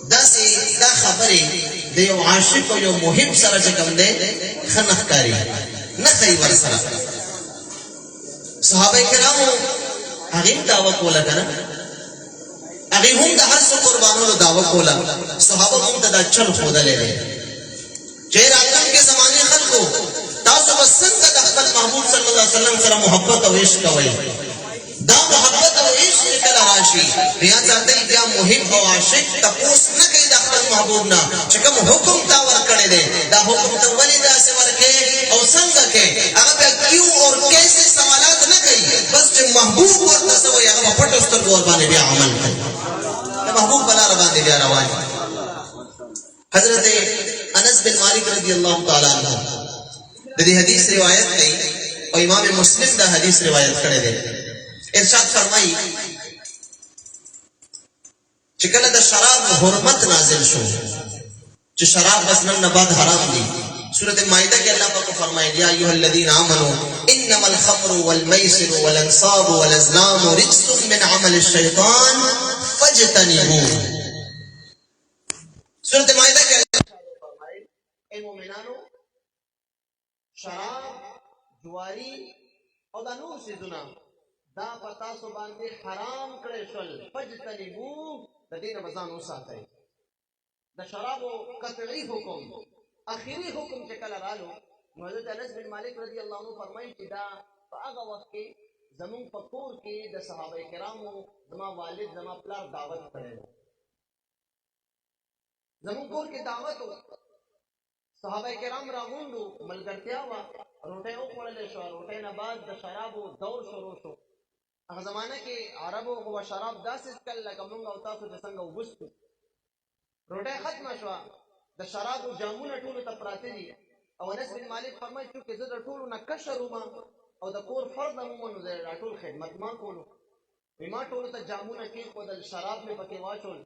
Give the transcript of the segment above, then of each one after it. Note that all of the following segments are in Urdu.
دا خبرې د یو عاشق او یو محب سره چې کوم دی ښه نه ښکاري، نه ښایي ورسره. صحابه کرامو هغې هم دعوه کوله که نه، هغې هم د هر څه قربانولو دعوه کوله. صحابه موږ ته دا چل ښودلی دی چې راتلونکي زمانې خلکو تاسو به څنګه د خپل محبوب صلی الله علیه وسلم سره محبت او عشق کوئ. دا محبت او عشق چې کله راشي یاد ساتئ بیا محب او عاشق تپوس نه کوي د خپل محبوب نه چې کوم حکم تا ورکړی دی دا حکم ته ولې داسې ورکې او څنګه کې، هغه بیا کیو اور کیسې سوالات نه کوي، بس چې محبوب ورته څه وایي هغه په پټو سترګو ورباندې بیا عمل کوي، د محبوب په لاره باندې بیا روان. حضرت انس بن مالک رضی اللہ تعالی عنہ د دې حدیث روایت کوي او امام مسلم دا حدیث روایت کړی دی. ارشاد فرمایي چې کله د شراب حرمت نازل شو چې شراب بس نن نه بعد حرام دي، سورۃ مائدہ کې الله پاک فرمایي یا ایها الذین آمنوا انما الخمر والمیسر والانصاب والازلام رجس من عمل الشیطان فاجتنبوه. سورۃ مائدہ کې اے مومنانو شراب، جواری او دا نور سیزونه دا په تاسو باندې حرام کړی شول، فاجتنبوه د دې نه به ځان وساتئ. د شرابو قطعي حکم اخري حکم چې کله رالو نو حضرت انس بن مالک رضی اللہ عنہ فرمایي چې دا په هغه وخت کې زمونږ په کور کې د صحابه کرامو زما والد زما پلار دعوت کړی و، زمونږ کور کې دعوت و، صحابه کرام راغونډو، ملګرتیا وه، روټۍ وخوړلی شوه، روټۍ نه بعد د شرابو دور شروع شو. هغه زمانه کې عربو خو به شراب داسې څکل لکه موږ او تاسو چې څنګه اوبه څکو. روټۍ ختمه شوه، د شرابو جامونه ټولو ته پراته دي او انس بن مالک فرمایي چونکې زه د ټولو نه کشر وم او د کور فرد هم وم نو زه دا ټول خدمت ما کولو، ما ټولو ته جامونه کېښودل، شراب مې پکې واچول،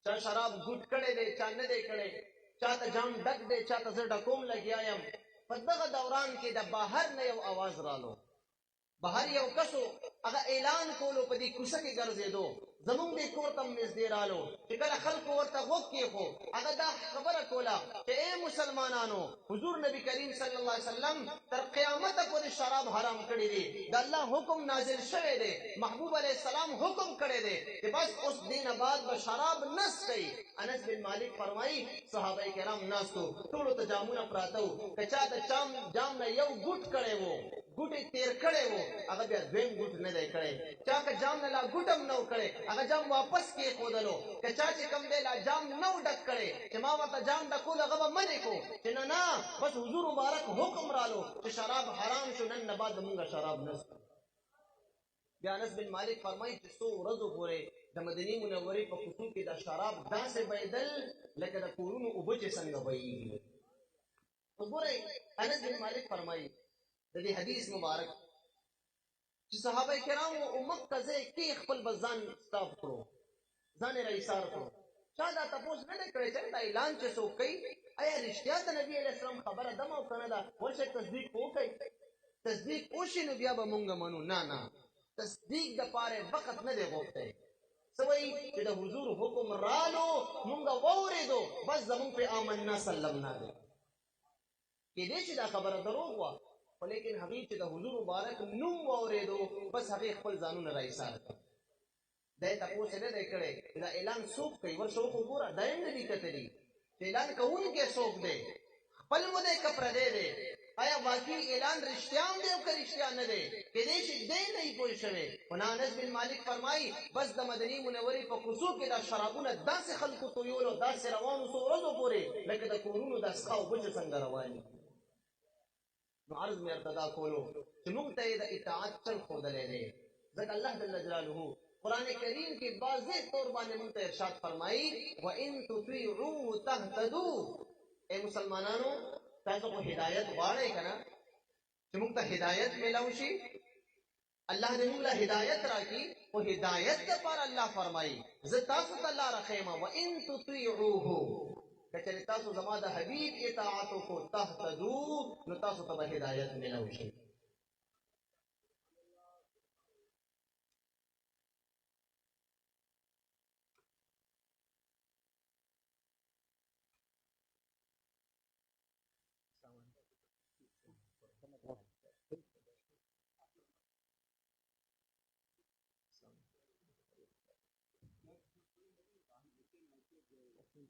چا شراب ګوټ کړی دی چا نه دی کړی، چا ته جام ډک دی چا ته زه ډکوم لګیا یم. په دغه دوران کې د بهر نه یو آواز رالو، بهر یو کسو هغه اعلان کولو په دې کوڅه کې ګرځېدو، زمونږ دې کور ته نږدې رالو چې کله خلکو ورته غوږ کېښو هغه دا خبره کوله چې ای مسلمانانو حضور نبی کریم صلی الله علیه وسلم تر قیامته پورې شراب حرام کړي دي، د الله حکم نازل شوی دی، محبوب علیه السلام حکم کړی دی چې بس اوس دینه بعد به شراب نه څښئ. انس بن مالک فرمایي صحابه کرام ناستو، ټولو ته جامونه پراته وو، که چا د جام نه یو ګوټ کړی وو، ګوټ یې تیر کړی وو، هغه بیا دویم ګوټ نه دی کړی، چا که جام نه لا ګوټ هم نه و کړی هغه جام واپس کېښودلو، که چا چې کوم دی لا جام نه و ډک کړی چې ما ورته جام ډکول هغه به منې کو چې نه نه بس حضور مبارک حکم رالو چې شراب حرام شو، نن نه بعد مونږ شراب نه څښو. بیا انس بن مالک فرمایي چې څو ورځو پورې د مدینې منورې په کوڅو کې د شراب داسې بهېدل لکه د کورونو اوبه چې څنګه بهېږي. وګورئ انس بن مالک فرمایي د دې حدیث مبارک چې صحابه کرامو امت ته ځای کې خپل به ځان سټاپ کړو، ځان یې راایسار کړو، چا دا تپوس نه دی کړی چې دا اعلان چې څوک کوي آیا رښتیا د نبي علیه السلام خبره ده او که نه ده، ورشئ تصدیق وکړئ، تصدیق وشي نو بیا به مونږ منو. نه نه تصدیق دپاره وخت نه دی غوښتی، څه وایي چې د حضور حکم رالو مونږ واورېدو بس زمونږ پرې آمنا سلمنا دی. کېدای شي دا خبره دروغ وه خو لیکن هغې چې د حضور مبارک نوم واورېدو بس هغې خپل ځانونه راایسار کړل. دا یې تپوس یې نه دی کړی چې دا اعلان څوک کوي، ورشه وګوره دا یې هم نه دي کتلي چې اعلان کوونکی څوک دی، خپل مو دی که پردی دی، آیا واقعي اعلان رښتیا هم دی او که رښتیا نه دی، کېدای شي دی نه وي پوه شوی. خو نه انس بن مالک فرمایي بس د مدینې منورې په کوڅو کې دا شرابونه داسې خلکو تویولو داسې روانو څو ورځو پورې لکه د کورونو دا څښا اوبه چې څنګه رواني. نو عرض مې ورته دا کولو چې موږ ته یې د اطاعت چل ښودلی دی، ځکه الله جل جلاله قرآن کریم کې واضح طور باندې موږ ته ارشاد فرمایي وَإِن تُطِيعُوهُ تَهْتَدُوا. اے مسلمانانو تاسو خو هدایت غواړئ که نه چې موږ ته هدایت میلاو شي، الله دې موږ له هدایت راکړي، خو هدایت دپاره الله فرمایي زه تاسو ته لاره ښیمه. وَإِن تُطِيعُوهُ که چېرې تاسو زما د حبیب اطاعت وکړو تهتدو نو تاسو ته به هدایت میلاو شي. درود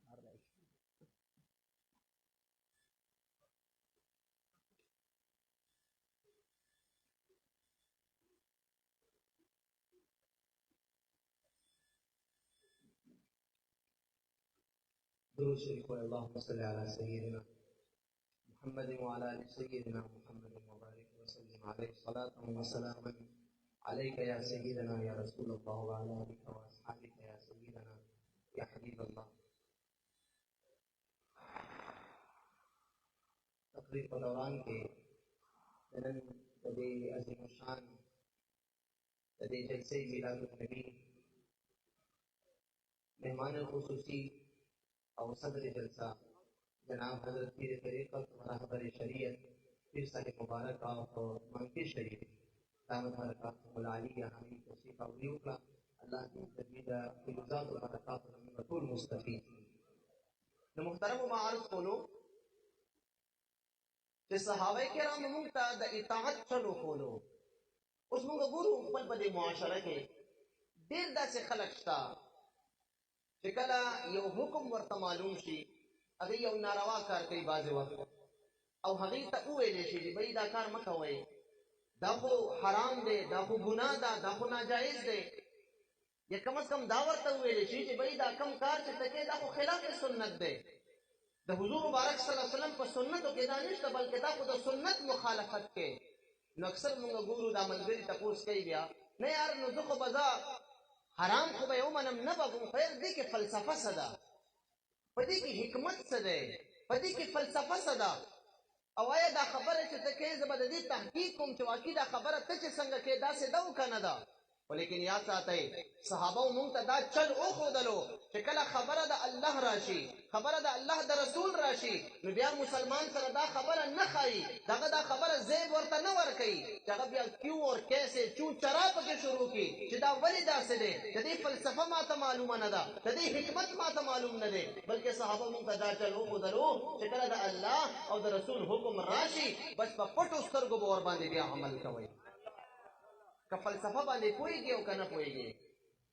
شریف اللهم صل على سيدنا محمد وعلى ال سيدنا محمد وبارك وسلم عليه صلاة وسلاما عليك يا سيدنا يا رسول الله وعلى آلك وأصحابك يا سيدنا يا حبيب الله. تقریر کے دوران کے نن دے عظیم الشان دے جلسے میلاد النبی مہمان الخصوصی اور صدر جلسہ جناب حضرت پیر طریقت و رہبر شریعت پیر صاحب مبارک اور منفی شریف دامت برکاتہ العالیہ حمید توصیف اولیو کا اللہ کی تجوید فلوزات و برکات رسول مستفید محترم و معارض کولو کہ صحابہ کرام مونږ ته د اطاعت چلو کولو. اوس مونږ ګورو خپل په دې معاشره کې ډېر داسې خلک شته چې کله یو حکم ورته معلوم شي هغه یو ناروا کار کوي بعضې وخت او هغې ته وویلی شي چې بھئی دا کار مه کوئ، دا خو حرام دی، دا خو ګناه ده، دا خو ناجایز دی، یا کم از کم دا ورته وویلی شي چې بھئی دا کم کار چې ته کوې دا خو خلاف سنت دی. د حضور مبارک صلی الله علیه وسلم په سنتو کې دا نشته بلکې دا خو د سنت مخالفت کې. نو اکثر مونږ ګورو دا ملګري تپوس کوي بیا نه یار نو زه خو به زه حرام خو به یې ومنم نه به کوم، خیر دې کې فلسفه څه ده، په دې کې حکمت څه دی، په دې کې فلسفه څه ده. او آیا دا خبره چې ته کوې زه به د دې تحقیق کوم چې واقعي دا خبره ته چې څنګه کوې داسې ده او که نه ده. ولیکن یاد ساتئ صحابو مونږ ته دا چل وښودلو چې کله خبره د الله راشي، خبره د الله د رسول راشي، نو بیا مسلمان سره دا خبره نه ښایي، دغه دا خبره زیب ورته نه ورکوي چې هغه بیا کیو اور کیسې چو چرا پکې شروع کړي چې دا ولې داسې دی، د دې فلسفه ماته معلومه نه ده، د دې حکمت ماته معلوم نه دی. بلکې صحابه مونږ ته دا چل وښودلو چې کله د الله او د رسول حکم راشي بس په پټو سترګو به ورباندې بیا عمل کوئ. که فلسفه باندې پوهېږي او که نه پوهېږي،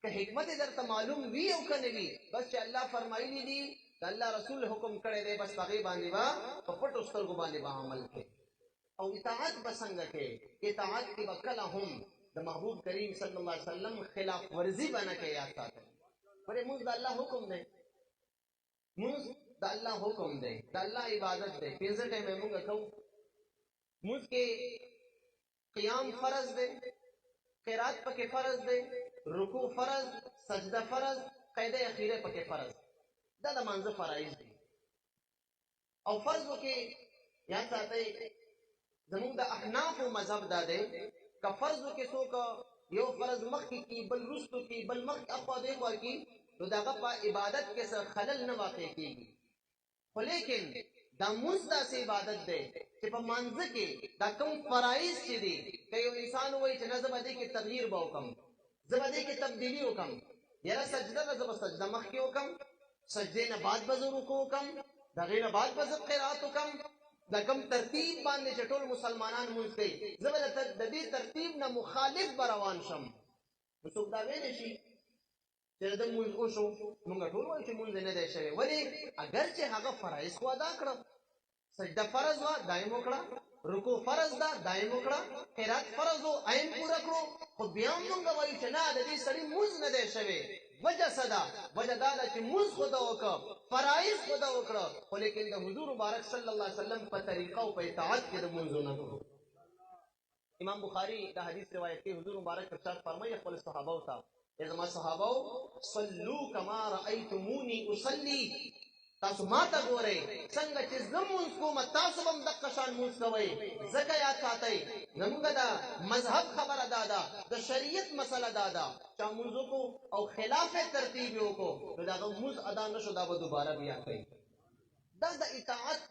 که حکمت درته معلوم وي او که نه وي، بس چې الله فرمایلي دي د الله رسول حکم کړی دی بس په هغې باندې به په پټو سترګو باندې به عمل کوي. او اطاعت به څنګه کوي؟ اطاعت کې به کله هم د محبوب کریم صلی الله علیه وسلم خلاف ورزي به نه کوي. یاد ساتئ ورې مونځ د الله حکم دی، مونځ د الله حکم دی، د الله عبادت دی، 15 ټایمه مونږ کوو. مونځ کې قیام فرض دی، قرات پکې فرض دی، رکوع فرض، سجده فرض، قیده اخیره پکې فرض. دا د مانځه فرایض دي. او فرضو کې یاد ساتئ زموږ د احنافو مذهب دا دی که فرضو کې څوک یو فرض مخکې کي بل وروستو کي بل مخکې اخوا دېخوا کي نو د هغه په عبادت کې څه خلل نه واقع کېږي. خو لیکن دا مونځ داسې عبادت دی چې په مانځه کې دا کوم فرایض چې دي که یو انسان ووایي چې نه زه به دې کې تغییر به وکړم، زه به دې کې تبدیلي وکړم، یاره سجده ده زه به سجده مخکې وکړم، سجدې نه بعد به زه رکوع وکړم، د هغې نه بعد به زه قرات وکړم، دا کوم ترتیب باندې چې ټول مسلمانان مونځ کوي زه به د دې ترتیب نه مخالف به روان شم. نو څوک دا ویلی شي چې د مونځ وشو، مونږ ټول وایو چې مونځ نه دی شوی، ولې اگر چې هغه فرایض خو ادا کړه، سجده فرض وه دایم وکړه، رکوع فرض ده دایم وکړه، قرات فرض و عین پوره کړو، خو بیا هم مونږ وایو چې نه د دې سړي مونځ نه دی شوی. وجه څه ده؟ وجه دا ده چې مونځ خو ده وکړه، فرایض خو ده وکړه، خو لیکن د حضور مبارک صلی الله علیه وسلم په طریقه او په اطاعت کې د مونځ ونه کړو. امام بخاری دا حدیث روایت کوي، حضور مبارک ارشاد فرمایي خپل صحابو ته ای زما صحابو صلو کما رأیتمونی اصلی، تاسو ما ته ګورئ څنګه چې زه مونځ کوم تاسو به هم دقه شان مونځ کوئ. ځکه یاد ساتئ زموږ د مذهب خبره دا ده، د شریعت مسله دا ده چا مونځ وکړو او خلاف ترتیب یې وکړو نو د هغه مونځ ادا نه شو، دا به دوباره بیا کوي. دا د اطاعت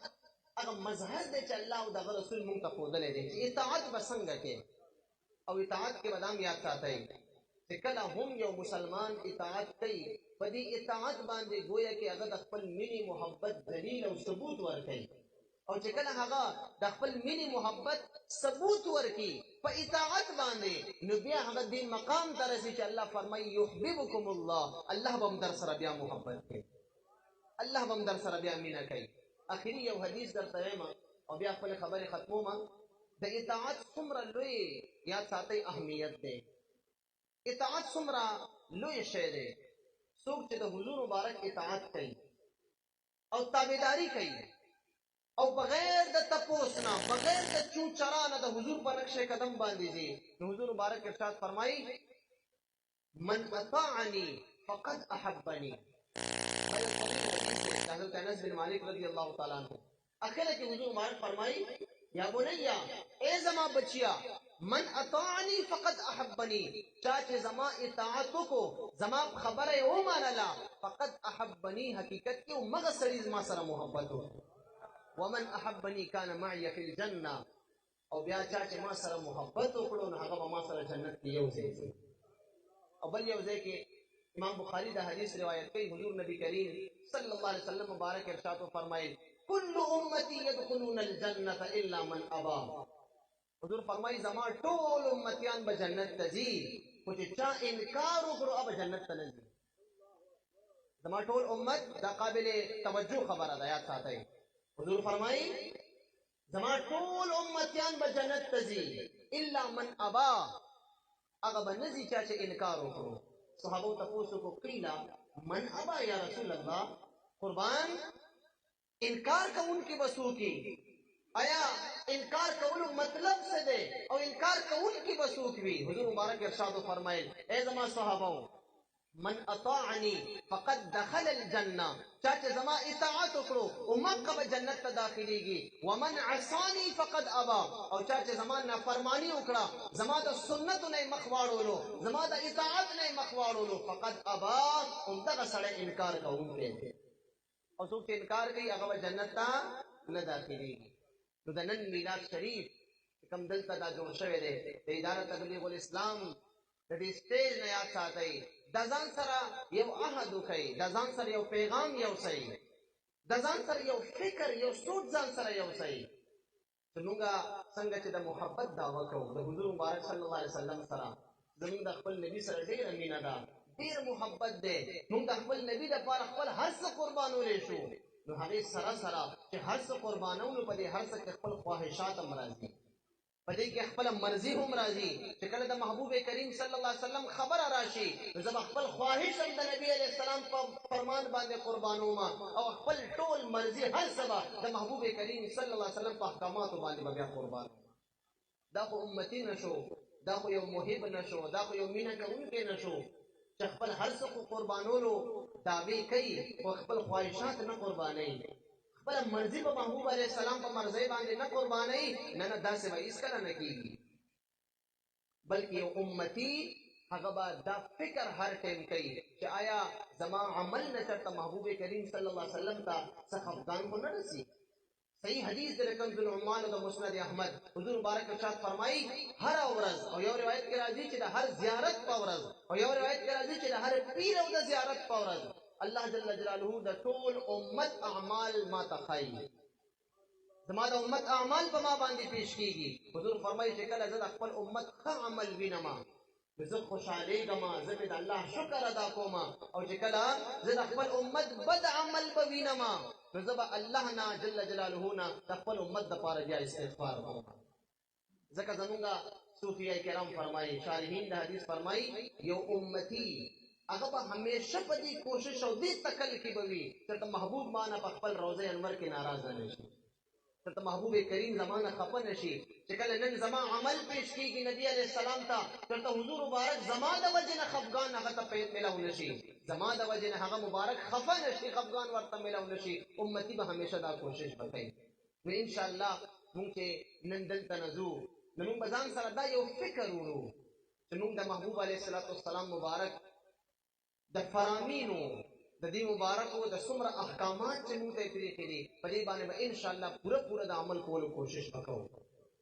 هغه مظهر دی چې الله او دغه رسول مونږ ته ښودلی دی چې اطاعت به څنګه کوي. او اطاعت کې به دا هم یاد ساتئ چې کله هم یو مسلمان اطاعت کوي په دې اطاعت باندې گویا کې هغه د خپل مینې محبت دلیل او ثبوت ورکوي. او چې کله هغه د خپل مینې محبت ثبوت ورکړي په اطاعت باندې نو بیا هغه دې مقام ته رسي چې الله فرمایي یحببکم الله، الله به هم در سره بیا محبت کوي، الله بم در سره بیا مینه کوي. اخري یو حدیث درته وایم او بیا خپل خبرې ختموم. د اطاعت څومره لوی یاد ساتئ اهمیت دی. اطاعت څومره لوی شی دی. څوک چې د حضور مبارک اطاعت کوي او تابعداري کوي او بغیر د تپوس نه بغیر د چون چرا نه د حضور په نقش قدم باندې ځي، نو حضور مبارک ارشاد فرمایي من اطاعني فقد احبني. حضرت انس بن مالک رضی اللہ تعالیٰ عنہ اخر کے حضور مبارک فرمائی یا بنیا اے زما بچیا من اطاعنی فقد احبنی، چاچے زما اطاعتو کو زما خبر او مانلا فقد احبنی، حقیقت کی مغ سری زما سر محبت ہو. ومن احبنی کان معی فی الجنہ، او بیا چاچے ما سر محبت وکړو نو هغه ما سر جنت کی یو ځای شي. او بل یو ځای کې امام بخاری دا حدیث روایت کوي، حضور نبی کریم صلی اللہ علیہ وسلم مبارک ارشاد فرمائے کل امتی یدخلون الجنت الا من ابا. حضور فرمائی زما ټول امتیان به جنت ته ځي خو چې چا انکار وکړو هغه جنت ته نه ځي. زما ټول امت دا قابل توجه خبره ده، یاد ساتئ. حضور فرمائی زما ټول امتیان به جنت ته ځي الا من ابا، هغه به نه ځي چا چې انکار وکړو. صحابو تپوسو کو قیلا من ابا یا رسول اللہ، قربان انکار کا ان کی وسو کی، آیا انکار کا ان مطلب سے دے اور انکار کا ان کی وسو کی بھی. حضور مبارک ارشاد فرمائے اے زما صحابو من اطاعنی فقد دخل الجنہ، چاچے زما اطاعت اکڑو امت کا جنت تا داخلی گی. ومن عصانی فقد ابا، اور چاچے زما نافرمانی اکڑا زما دا سنت نہیں مخواڑو لو زما دا اطاعت نہیں مخواڑو لو فقد ابا، امدغا سڑے انکار کا ان پہ اور سوک سے انکار کئی اگا جنت تا نہ داخلی گی. تو دا نن میلاد شریف کم دلتا دا جوڑ شوے دے دا ادارہ تبلیغ الاسلام دا دی سٹیج نے یاد ساتھائی دا ځان سره یو عهد وکړئ، دا ځان سره یو پیغام یوسئ، دا ځان سره یو فکر یو سوچ ځان سره یوسئ چې مونږه څنګه چې د محبت دعوه کوو د حضور مبارک صلی الله علیه وسلم سره، زمونږ د خپل نبی سره ډېره مینه ده، ډېر محبت دی. مونږ د خپل نبی دپاره خپل هر څه قربانولی شو، نو هغې سره سره چې هر څه قربانولو په دې هر څه کې خپل خواهشات هم راځي، پدې کې خپل مرضی هم راځي. چې کله د محبوب کریم صلی الله علیه وسلم خبره راشي نو زه خپل خواهش هم د نبی علیه السلام په فرمان باندې قربانوم او خپل ټول مرضی هر څه د محبوب کریم صلی الله علیه وسلم په احکاماتو باندې بیا قربانوم. دا خو امتی نشو، دا خو یو محب نشو، دا خو یو مینه کوونکی نشو چې خپل هر څه قربانولو دعوی کوي او خپل خواهشات نه قربانوي، خپل مرضی په محبوب علیہ السلام په مرضی باندې نه قربانوي. نه نه داسې به هیڅ کله نه کېږي، بلکې یو امتی هغه به دا فکر هر ټیم کوي چې آیا زما عمل نه چېرته محبوب کریم صلی الله علیه وسلم ته څه خفګان خو نه رسي. صحیح حدیث د کنز العمان او د مسند احمد حضور مبارک ارشاد فرمایي هر ورځ، او یو روایت کې راځي چې د هر زیارت په ورځ، او یو روایت کې راځي چې د هر پیر او د زیارت په ورځ اللہ جل جلالہ دا طول امت اعمال ما تخائی، زما دا امت اعمال پا ما باندی پیش کی گی. حضور فرمائی شکل زد اخبر امت خر عمل بینما زد خوشحالی گما زد اللہ شکر ادا کوما، او شکل زد اخبر امت بد عمل بینما زد اللہ نا جل جلالہ نا اخبر امت دا پارا جا استغفار کوما. ذکر زمونگا صوفیہ کرام فرمائی، شارحین دا حدیث فرمائی یو امتی اگر با ہمیشہ پا دی کوشش او دی تکل کی بوی چرتا محبوب مانا پا خپل روزے انور کی ناراض نشی، چرتا محبوب کریم زمانہ خپا نشی. چکل نن زمان عمل پیش کی گی نبی علیہ السلام تا چرتا حضور مبارک زمان دا وجہ خفگان اگر تا پیت ملاو نشی، زمان دا وجہ اگر مبارک خفا نشی خفگان ورطا ملاو نشی. امتی با ہمیشہ دا کوشش بکئی. میں انشاءاللہ مونکے نن دلتا نزو نمون بزان سر دا یو فکر ورو چنون دا محبوب علیہ السلام مبارک د فرامینو د دې مبارکو د څومره احکامات چې موږ ته پرېښي دي په دې باندې به انشاءالله پوره د عمل کولو کوشش وکړو.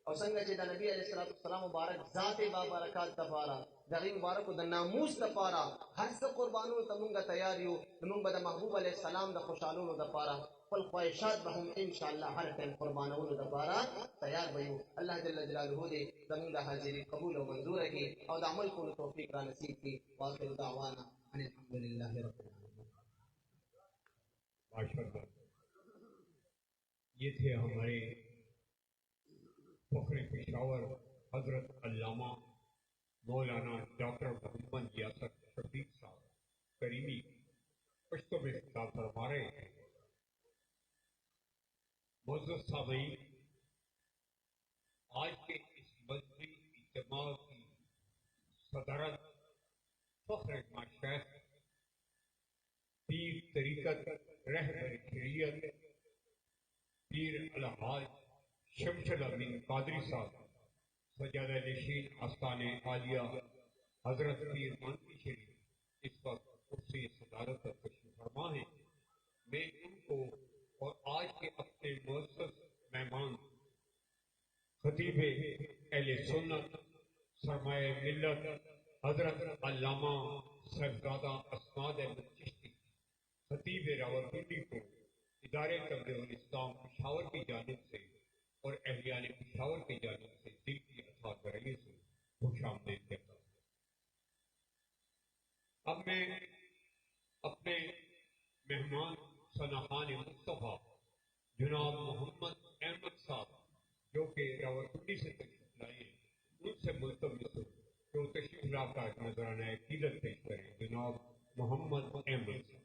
او څنګه چې د نبی علیه السلام مبارک ذات بابرکات دپاره د هغې مبارکو د ناموس دپاره هر څه قربانولو ته موږ تیار یو. موږ به د محبوب علیه السلام د خوشحالولو دپاره خپل خواهشات به هم انشاءالله هر ټیم قربانولو دپاره تیار به یو. الله جل جلاله دې زموږ د حاضري قبول او منظوره کړي او د عمل کولو توفیق را نصیب کړي. واخر دعوانا الحمد لله رب العالمين. ماشاءاللہ یہ تھے ہمارے فخر پشاور حضرت علامہ مولانا ڈاکٹر محمد یاسر شفیق صاحب کریمی پشتوں میں خطاب فرما رہے ہیں۔ معزز سامعین، آج کے اس مذہبی اجتماع کی صدارت فخر مشائخ پیر طریقت رہبر شریعت پیر الحاج شمشل امین قادری صاحب سجادہ نشین آستان عالیہ حضرت پیر مانکی شریف اس وقت کرسی صدارت پر تشریف فرما ہیں۔ میں ان کو اور آج کے اپنے معزز مہمان خطیب اہل سنت سرمایہ ملت حضرت علامہ صاحبزادہ اسناد احمد چشتی خطیب راولپنڈی کو ادارے تبلیغ الاسلام پشاور کی جانب سے اور اہلیان پشاور کی جانب سے دل کی اطاعت برائیے سے خوش آمدید کہتا ہوں۔ اب میں اپنے مہمان ثناخان مصطفیٰ جناب محمد احمد صاحب جو کہ راولپنڈی سے تشریف لائے ہیں ان سے ملتمس ہوں کہ وہ تشریف لا کر نذرانہ عقیدت پیش کریں۔ جناب محمد احمد صاحب۔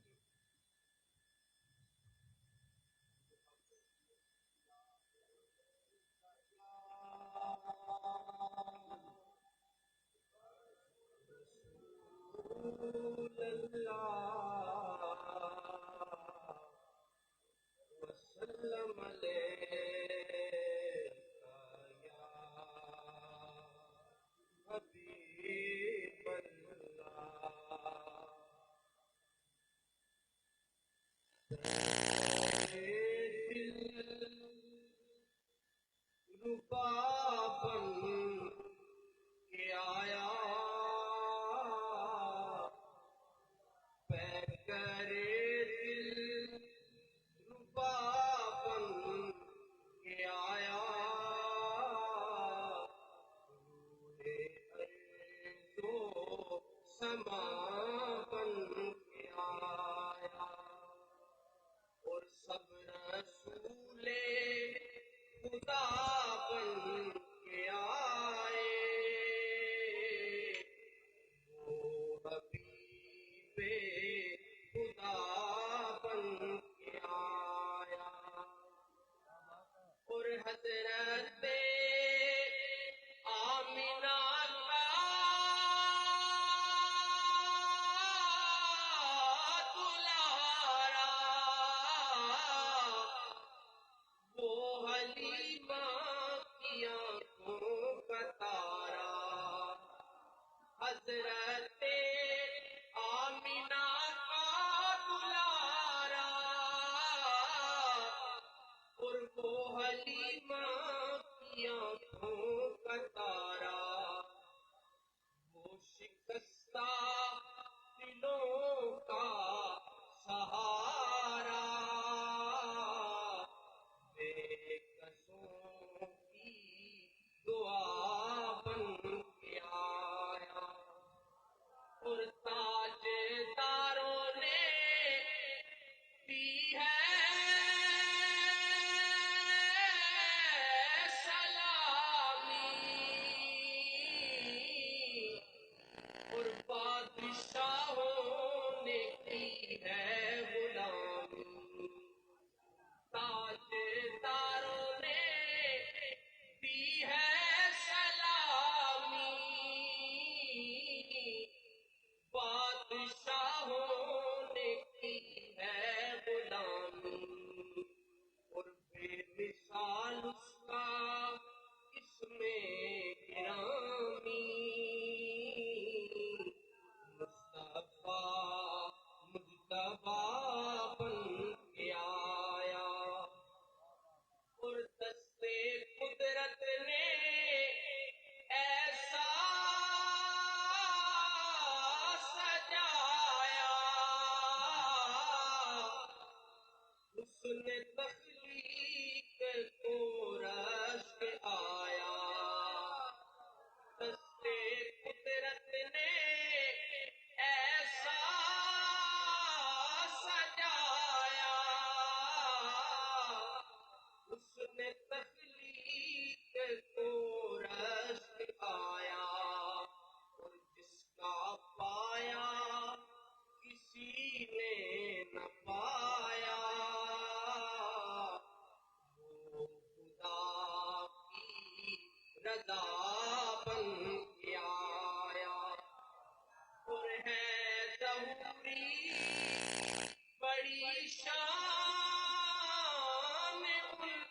شان ان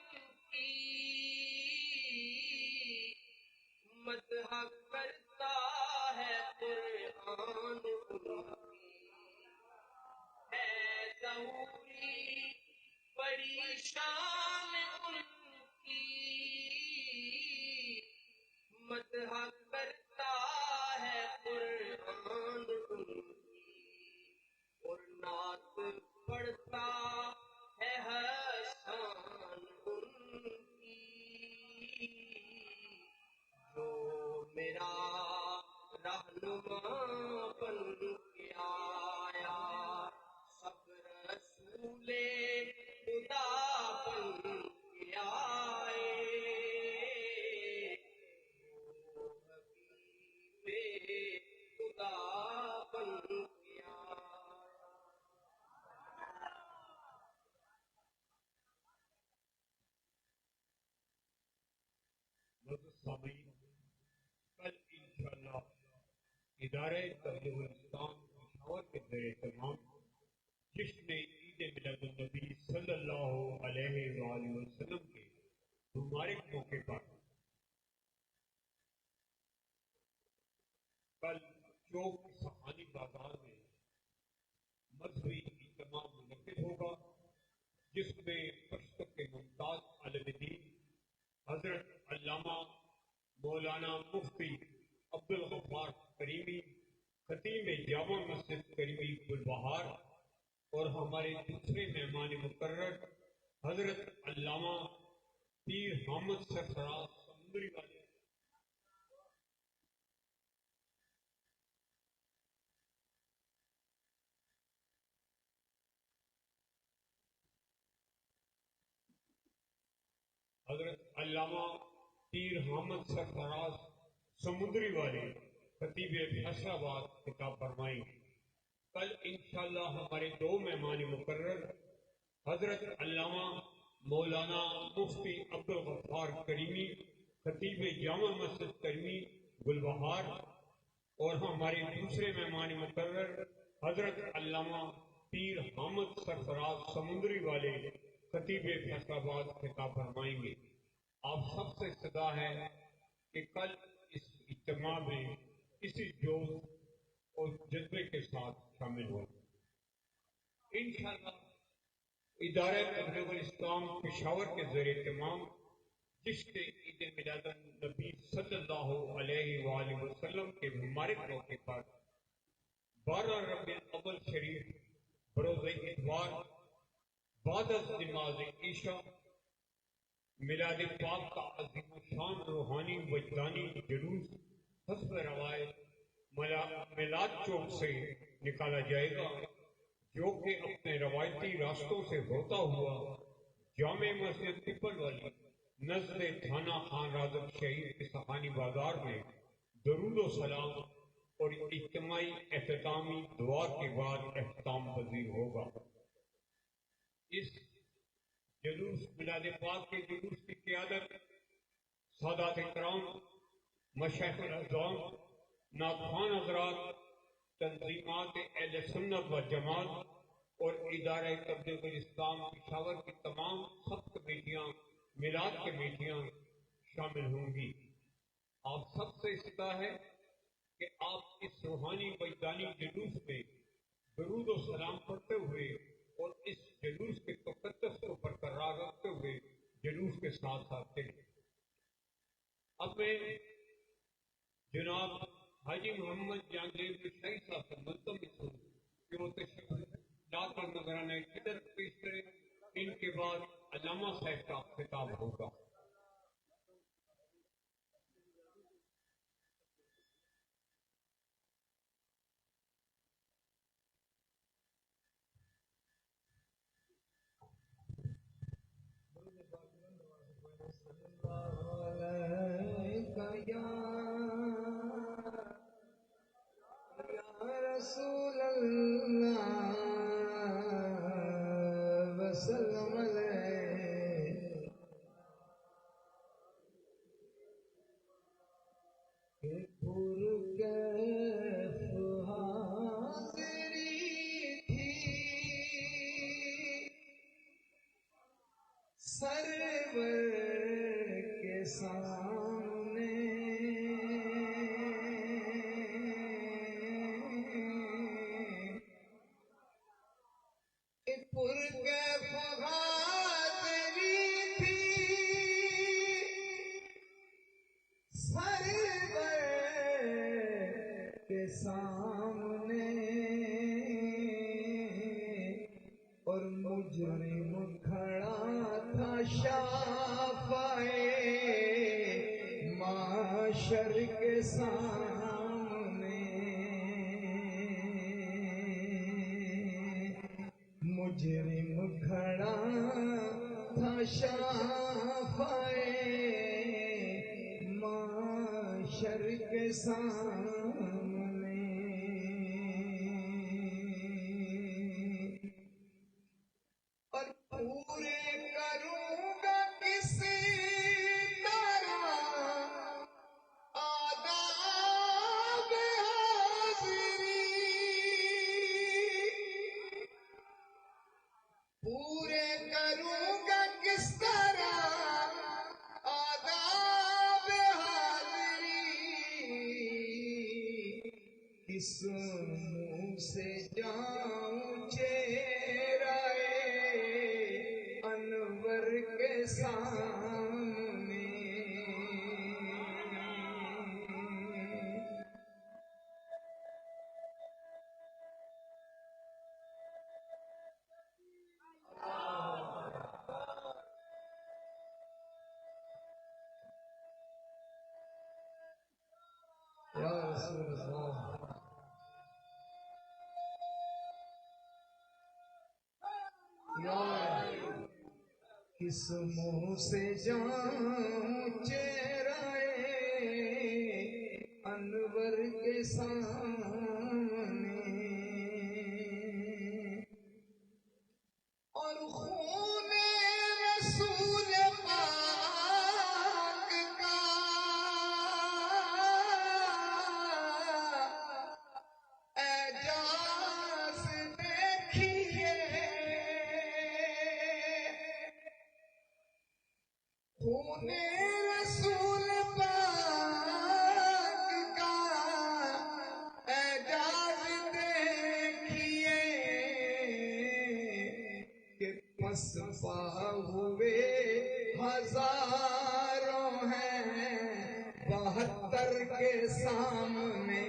کی مدح کرتا ہے قرآن ان کی ہے ظہوری بڑی شان ان کی مدح کرتا ہے قرآن ان کی اور نعت پڑھتا ہے حسان ان کی جو میرا رہنما بن کے آیا سب رسول خدا بن کے آئے وہ حبیب خدا بن کے آیا. سامعین، کل انشاءاللہ ادارہ تبلیغ الاسلام پشاور کے زیر اہتمام جشن عید میلاد النبی صلی اللہ علیہ وآلہ وسلم کے مبارک موقع پر کل چوک سہانی بازار میں مذہبی اجتماع منعقد ہوگا، جس میں پشتو کے ممتاز عالم دین حضرت علامہ مولانا مفتی عبدالغفار کریمی خطیب جامع مسجد کریمی گلبہار اور ہمارے دوسرے مہمان مقرر حضرت علامہ پیر حامد سرفراز سمندری والے حضرت علامہ پیر حامد سرفراز سمندری والے خطیب فیصل آباد خطاب فرمائیں گے. کل انشاءاللہ ہمارے دو مہمان مقرر حضرت علامہ مولانا مفتی عبدالغفار کریمی خطیب جامع مسجد کریمی گلبہار اور ہمارے دوسرے مہمان مقرر حضرت علامہ پیر حامد سرفراز سمندری والے خطیب فیصل آباد خطاب فرمائیں گے. آپ سب سے صدا ہے کہ کل اس اجتماع میں اسی جوش اور جذبے کے ساتھ شامل ہو. انشاءاللہ ادارہ تبلیغ الاسلام پشاور کے زیر اہتمام جشن عید میلاد النبی صلی اللہ علیہ وآلہ وسلم کے مبارک موقع پر 12 ربیع الاول شریف بروز اتوار بعد از نماز عشاء میلاد پاک کا عظیم شان روحانی وجدانی جلوس حسب روایت میلاد چوک سے نکالا جائے گا، جو کہ اپنے روایتی راستوں سے ہوتا ہوا جامع مسجد پیپل والی نزد تھانہ خان رازق شہید کے سہانی بازار میں درود و سلام اور اجتماعی اختتامی دعا کے بعد اختتام پذیر ہوگا. اس جلوس میلاد پاک کے جلوس کی قیادت سادات کرام، مشائخ الاعظام، نعتخوان حضرات، تنظیمات اہل سنت و جماعت اور ادارہ تبلیغ الاسلام پشاور کی تمام سب کمیٹیاں میلاد کمیٹیاں شامل ہوں گی. آپ سب سے استدا ہے کہ آپ اس روحانی وجدانی جلوس میں درود و سلام پڑھتے ہوئے اور اس جلوس کے تقدس کو برقرار رکھتے ہوئے جلوس کے ساتھ ساتھ چلیں. اب میں جناب حاجی محمد جہانگیر شاہی صاحب سے ملتمس ہوں کہ وہ تشریف لا کر نذرانہ قدر پیش کریں. ان کے بعد علامہ صاحب کا خطاب ہوگا. رسول اللہ وسلم علیہ پر کیف حاضری تھی مجرم کھڑا تھا شافعے معاشر کے سامنے، مجرم کھڑا تھا شافعے معاشر کے سامنے، اور پورے کروں گا کسی طرح آداب حاضری، پورے کروں گا کس طرح آداب حاضری، کس منہ سے جاؤں چہرہ انور کے سامنے، یا رسول اللہ یا کس منہ سے جاؤں چہرہ انور کے سامنے، اور خون رسول پاک کا اعجاز دیکھیے، خون رسول پاک کا اعجاز دیکھیے، کہ پس پا ہوئے ہزاروں ہیں 72 کے سامنے،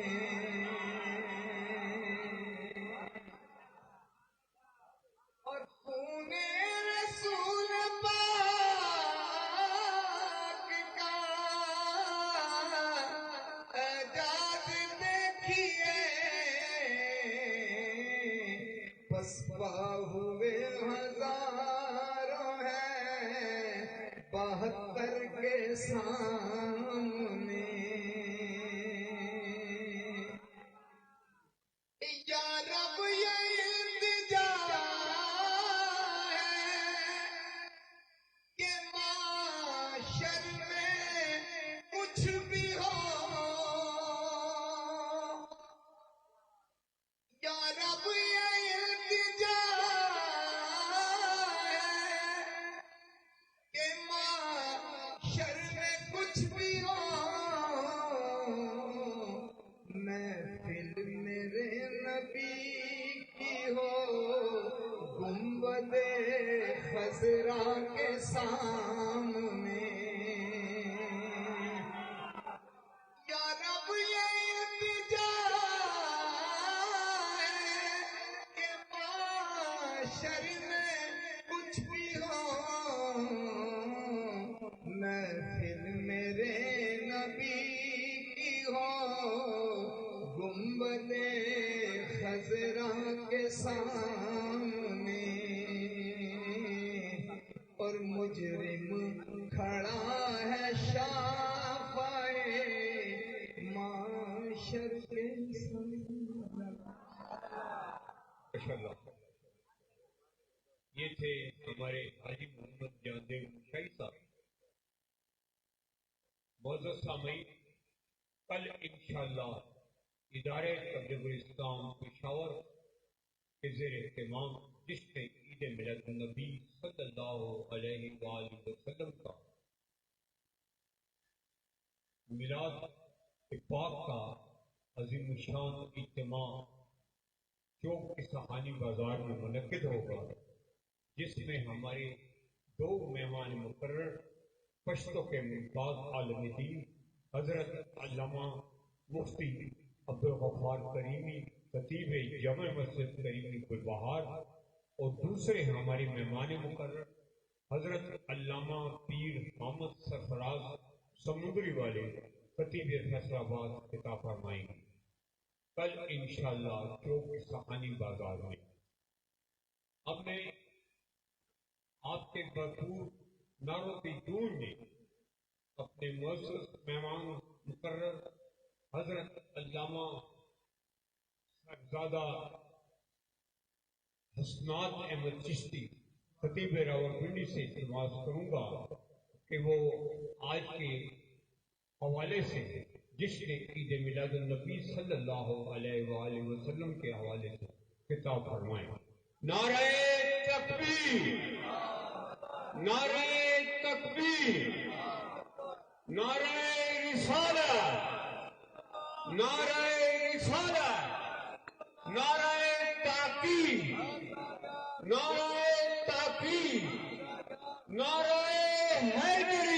اور خون رسول پاک کا اعجاز دیکھیے، پس پا ہوئے ہزاروں ہیں 72 کے سامنے، یا رب یہ التجا ہے کہ معاشر میں کچھ بھی ہو، یا رب یہ التجا ہے کہ معاشر میں کچھ بھی ہو، محفل میرے نبی کی ہو گنبد خضرا کے سامنے، یا رب یہ التجا ہے کہ معاشر میں کچھ بھی ہو، محفل میرے نبی کی ہو گنبد خضرا کے سامنے، اور مجرم کھڑا ہے شافعے معاشر کے سامنے۔ ماشاءاللہ، یہ تھے ہمارے حاجی محمد جاندیو مشائی صاحب۔ معزز سامعین، کل انشاءاللہ ادارے تبلیغ الاسلام پشاور کے زیر اہتمام جس میں عید میلاد النبی صلی اللہ علیہ وآلہ وسلم کا میلاد پاک کا عظیم الشان اجتماع چوک اصفہانی بازار میں منعقد ہوگا، جس میں ہمارے 2 مہمان مقرر پشتو کے ممتاز عالم دین حضرت علامہ مفتی عبدالغفار کریمی خطیب جامع مسجد کریمی گلبہار اور دوسرے ہماری مہمان مقرر حضرت علامہ پیر محمد سرفراز سمندری والے خطیب فیصل آباد خطاب فرمائیں گے کل انشاءاللہ چوک سہانی بازار میں۔ اب میں آپ کے بھرپور نعروں کی دور میں اپنے معزز مہمان مقرر حضرت علامہ صاحبزادہ حسنات احمد چشتی خطیب راولپنڈی سے التماس کروں گا کہ وہ آج کے حوالے سے جشن عید میلاد النبی صلی اللہ علیہ وآلہ وسلم کے حوالے سے خطاب فرمائیں۔ نعرہ تکبیر، نعرہ تکبیر، نعرہ رسالت، نعرہ رسالت، نعرہ تحقیق، نعرہ تحقیق، نعرہ حیدری۔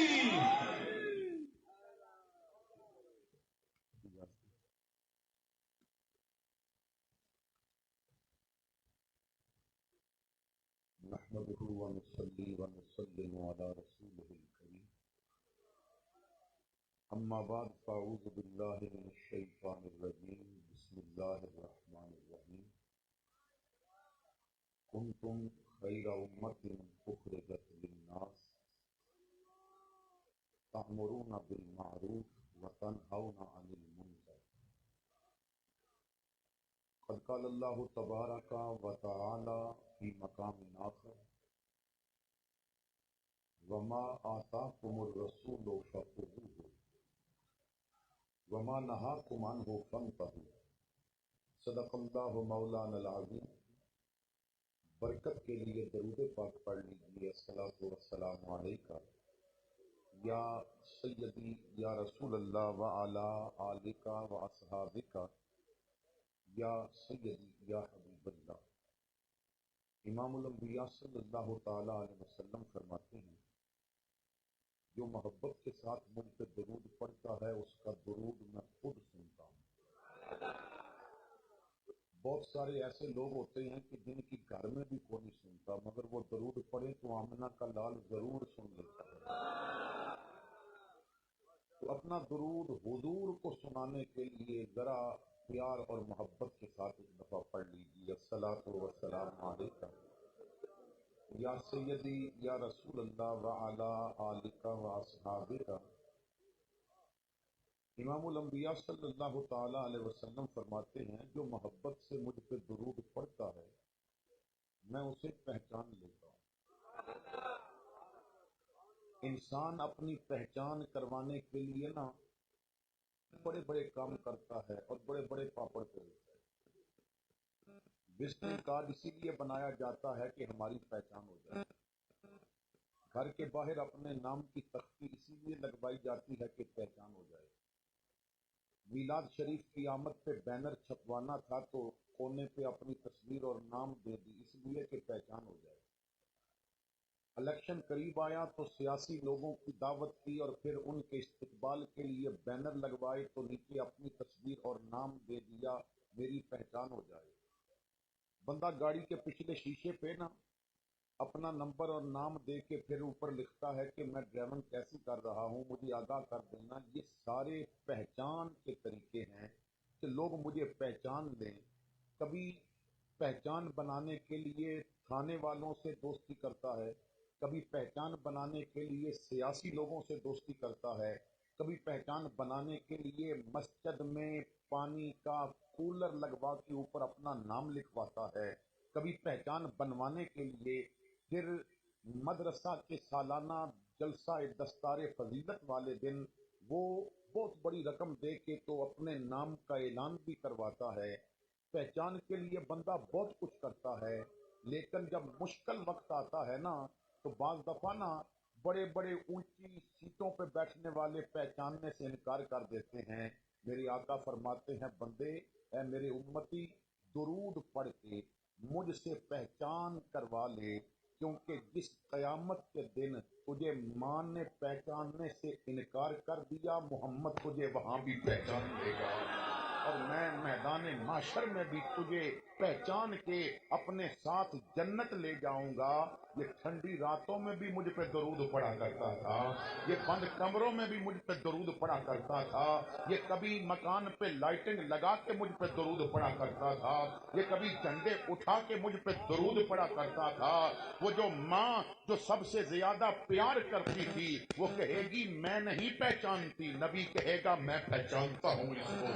نحمده ونصلي ونسلم على رسوله الكريم اما بعد فاعوذ بالله من الشيطان الرجيم بسم الله الرحمن الرحيم كنتم خير أمة أخرجت للناس تأمرون بالمعروف وتنهون عن المنكر قد قال الله تبارك وتعالى في مقام آخر وما آتاكم الرسول فخذوه وما نهاكم عنه فانتهوا صدق اللہ مولانا العظیم۔ برکت کے لیے درود پاک پڑھ لیجیے۔ الصلاۃ والسلام علیکہ یا سیدی یا رسول اللہ وعلی آلکہ واصحابکہ یا سیدی یا حبیب اللہ۔ امام الانبیاء صلی اللہ تعالی علیہ وسلم فرماتے ہیں جو محبت کے ساتھ مجھ پہ درود پڑھتا ہے اس کا درود میں خود سنتا ہوں۔ بہت سارے ایسے لوگ ہوتے ہیں کہ جن کی گھر میں بھی کوئی نہیں سنتا مگر وہ درود پڑھے تو آمنہ کا لال ضرور سن لیتا ہے۔ تو اپنا درود حضور کو سنانے کے لیے ذرا پیار اور محبت کے ساتھ ایک دفعہ پڑھ لیجیے۔ الصلاۃ والسلام علیکہ یا سیدی یا رسول اللہ وعلی آلکہ واصحابکہ۔ امام الانبیاء صلی اللہ تعالی علیہ وسلم فرماتے ہیں جو محبت سے مجھ پہ درود پڑھتا ہے میں اسے پہچان لیتا ہوں۔ انسان اپنی پہچان کروانے کے لیے نا بڑے بڑے کام کرتا ہے اور بڑے بڑے پاپڑ پھیرتا ہے۔ وزٹنگ کارڈ اسی لیے بنایا جاتا ہے کہ ہماری پہچان ہو جائے۔ گھر کے باہر اپنے نام کی تختی اسی لیے لگوائی جاتی ہے کہ پہچان ہو جائے۔ میلاد شریف کی آمد پہ بینر چھپوانا تھا تو کونے پہ اپنی تصویر اور نام دے دی اس لیے کہ پہچان ہو جائے۔ الیکشن قریب آیا تو سیاسی لوگوں کی دعوت کی اور پھر ان کے استقبال کے لیے بینر لگوائے تو نیچے اپنی تصویر اور نام دے دیا میری پہچان ہو جائے۔ بندہ گاڑی کے پچھلے شیشے پہ نا اپنا نمبر اور نام دے کے پھر اوپر لکھتا ہے کہ میں ڈرائیونگ کیسی کر رہا ہوں مجھے آگاہ کر دینا۔ یہ سارے پہچان کے طریقے ہیں کہ لوگ مجھے پہچان لیں۔ کبھی پہچان بنانے کے لیے تھانے والوں سے دوستی کرتا ہے، کبھی پہچان بنانے کے لیے سیاسی لوگوں سے دوستی کرتا ہے، کبھی پہچان بنانے کے لیے مسجد میں پانی کا کولر لگوا کے اوپر اپنا نام لکھواتا ہے، کبھی پہچان بنوانے کے لیے پھر مدرسہ کے سالانہ جلسہ دستار فضیلت والے دن وہ بہت بڑی رقم دے کے تو اپنے نام کا اعلان بھی کرواتا ہے۔ پہچان کے لیے بندہ بہت کچھ کرتا ہے، لیکن جب مشکل وقت آتا ہے نا تو بعض دفعہ نا بڑے بڑے اونچی سیٹوں پہ بیٹھنے والے پہچاننے سے انکار کر دیتے ہیں۔ میرے آقا فرماتے ہیں بندے اے میرے امتی درود پڑھ کے مجھ سے پہچان کروا لے، کیونکہ جس قیامت کے دن تجھے ماں نے پہچاننے سے انکار کر دیا محمد تجھے وہاں بھی پہچان لے گا۔ اور میں میدان معاشر میں بھی تجھے پہچان کے اپنے ساتھ جنت لے جاؤں گا۔ یہ ٹھنڈی راتوں میں بھی مجھ پہ درود پڑا کرتا تھا، یہ بند کمروں میں بھی مجھ پہ درود پڑا کرتا تھا، یہ کبھی مکان پہ لائٹنگ لگا کے مجھ پہ درود پڑا کرتا تھا، یہ کبھی جھنڈے اٹھا کے مجھ پہ درود پڑا کرتا تھا۔ وہ جو ماں جو سب سے زیادہ پیار کرتی تھی وہ کہے گی میں نہیں پہچانتی، نبی کہے گا میں پہچانتا ہوں اس کو،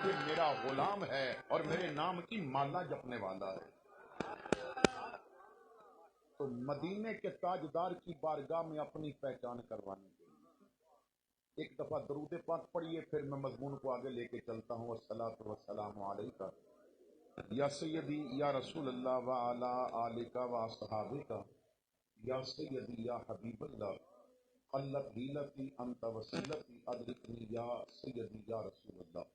یہ میرا غلام ہے اور میرے نام کی مالا جپنے والا ہے۔ تو مدینے کے تاجدار کی بارگاہ میں اپنی پہچان کروانے کے لیے ایک دفعہ درود پاک پڑھیے، پھر میں مضمون کو آگے لے کے چلتا ہوں۔ والصلاۃ والسلام علیکہ یا سیدی یا رسول اللہ وعلی آلکہ واصحابکہ یا سیدی یا حبیب اللہ قلت حیلتی انت وسیلتی ادرکنی یا سیدی یا رسول اللہ۔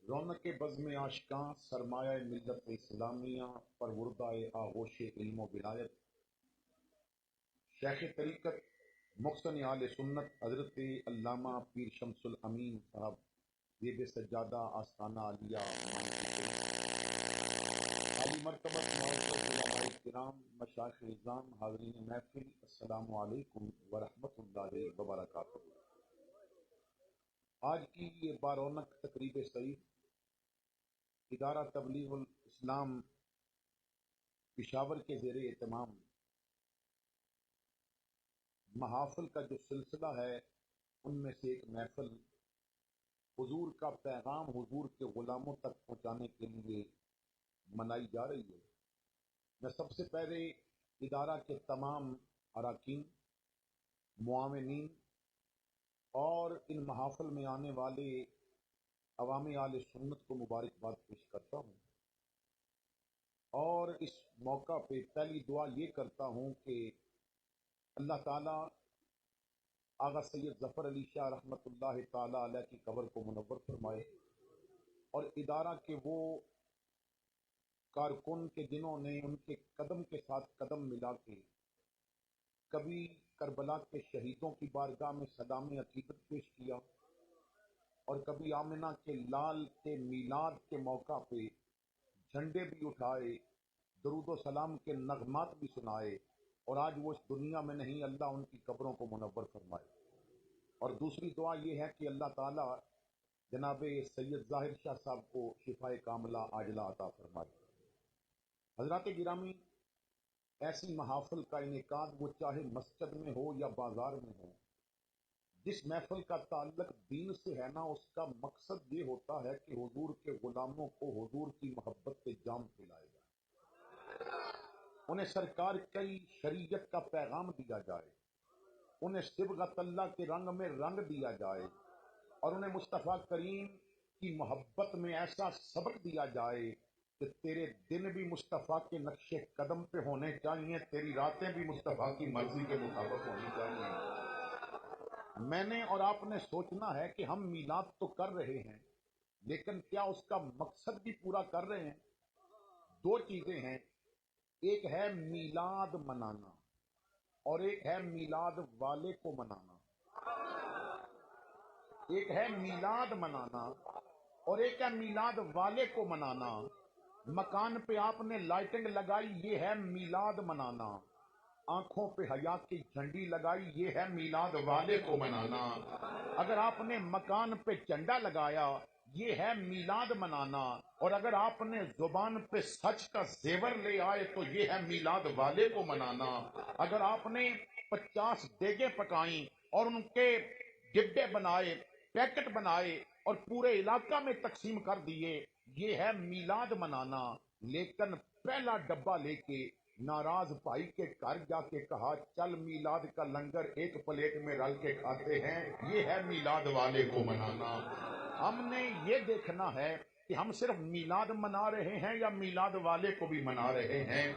رونق بزم عاشقاں، سرمایہ ملت اسلامیہ، پروردہ آغوش علم و ولایت، شیخ طریقت محسن آل سنت حضرت علامہ پیر شمس الامین صاحب زیب سجادہ آستانہ عالیہ عالی مرتبہ علماء کرام، مشائخ اعظام، حاضرین محفل، السلام علیکم ورحمۃ اللہ وبرکاتہ۔ آج کی یہ بارونق تقریب سعید ادارہ تبلیغ الاسلام پشاور کے زیر اہتمام محافل کا جو سلسلہ ہے ان میں سے ایک محفل حضور کا پیغام حضور کے غلاموں تک پہنچانے کے لیے منائی جا رہی ہے۔ میں سب سے پہلے ادارہ کے تمام اراکین، معاونین اور ان محافل میں آنے والے عوام آل سنت کو مبارکباد پیش کرتا ہوں، اور اس موقع پہ پہلی دعا یہ کرتا ہوں کہ اللہ تعالیٰ آغا سید ظفر علی شاہ رحمۃ اللہ تعالیٰ علیہ کی قبر کو منور فرمائے، اور ادارہ کے وہ کارکن کے جنہوں نے ان کے قدم کے ساتھ قدم ملا کے کبھی کربلا کے شہیدوں کی بارگاہ میں سلام عقیدت پیش کیا، اور کبھی آمنہ کے لال کے میلاد کے موقع پہ جھنڈے بھی اٹھائے، درود و سلام کے نغمات بھی سنائے، اور آج وہ اس دنیا میں نہیں، اللہ ان کی قبروں کو منور فرمائے۔ اور دوسری دعا یہ ہے کہ اللہ تعالیٰ جناب سید ظاہر شاہ صاحب کو شفائے کاملہ عاجلہ عطا فرمائے۔ حضرات گرامی، ایسی محافل کا انعقاد وہ چاہے مسجد میں ہو یا بازار میں ہو، جس محفل کا تعلق دین سے ہے نا، اس کا مقصد یہ ہوتا ہے کہ حضور کے غلاموں کو حضور کی محبت کے جام پلائے جائے، انہیں سرکار کی شریعت کا پیغام دیا جائے، انہیں صبغت اللہ کے رنگ میں رنگ دیا جائے، اور انہیں مصطفیٰ کریم کی محبت میں ایسا سبق دیا جائے کہ تیرے دن بھی مصطفیٰ کے نقش قدم پہ ہونے چاہیے، تیری راتیں بھی مصطفیٰ کی مرضی کے مطابق ہونی چاہیے۔ میں نے اور آپ نے سوچنا ہے کہ ہم میلاد تو کر رہے ہیں، لیکن کیا اس کا مقصد بھی پورا کر رہے ہیں؟ دو چیزیں ہیں، ایک ہے میلاد منانا اور ایک ہے میلاد والے کو منانا۔ ایک ہے میلاد منانا اور ایک ہے میلاد والے کو منانا۔ مکان پہ آپ نے لائٹنگ لگائی، یہ ہے میلاد منانا۔ آنکھوں پہ حیا کی جھنڈی لگائی، یہ ہے میلاد والے کو منانا۔ اگر آپ نے مکان پہ جھنڈا لگایا، یہ ہے میلاد منانا، اور اگر آپ نے زبان پہ سچ کا زیور لے آئے تو یہ ہے میلاد والے کو منانا۔ اگر آپ نے 50 دیگیں پکائیں اور ان کے ڈبے بنائے، پیکٹ بنائے اور پورے علاقہ میں تقسیم کر دیے، یہ ہے میلاد منانا۔ لیکن پہلا ڈبہ لے کے ناراض بھائی کے گھر جا کے کہا چل میلاد کا لنگر ایک پلیٹ میں رل کے کھاتے ہیں، یہ ہے میلاد والے کو منانا۔ ہم نے یہ دیکھنا ہے کہ ہم صرف میلاد منا رہے ہیں یا میلاد والے کو بھی منا رہے ہیں۔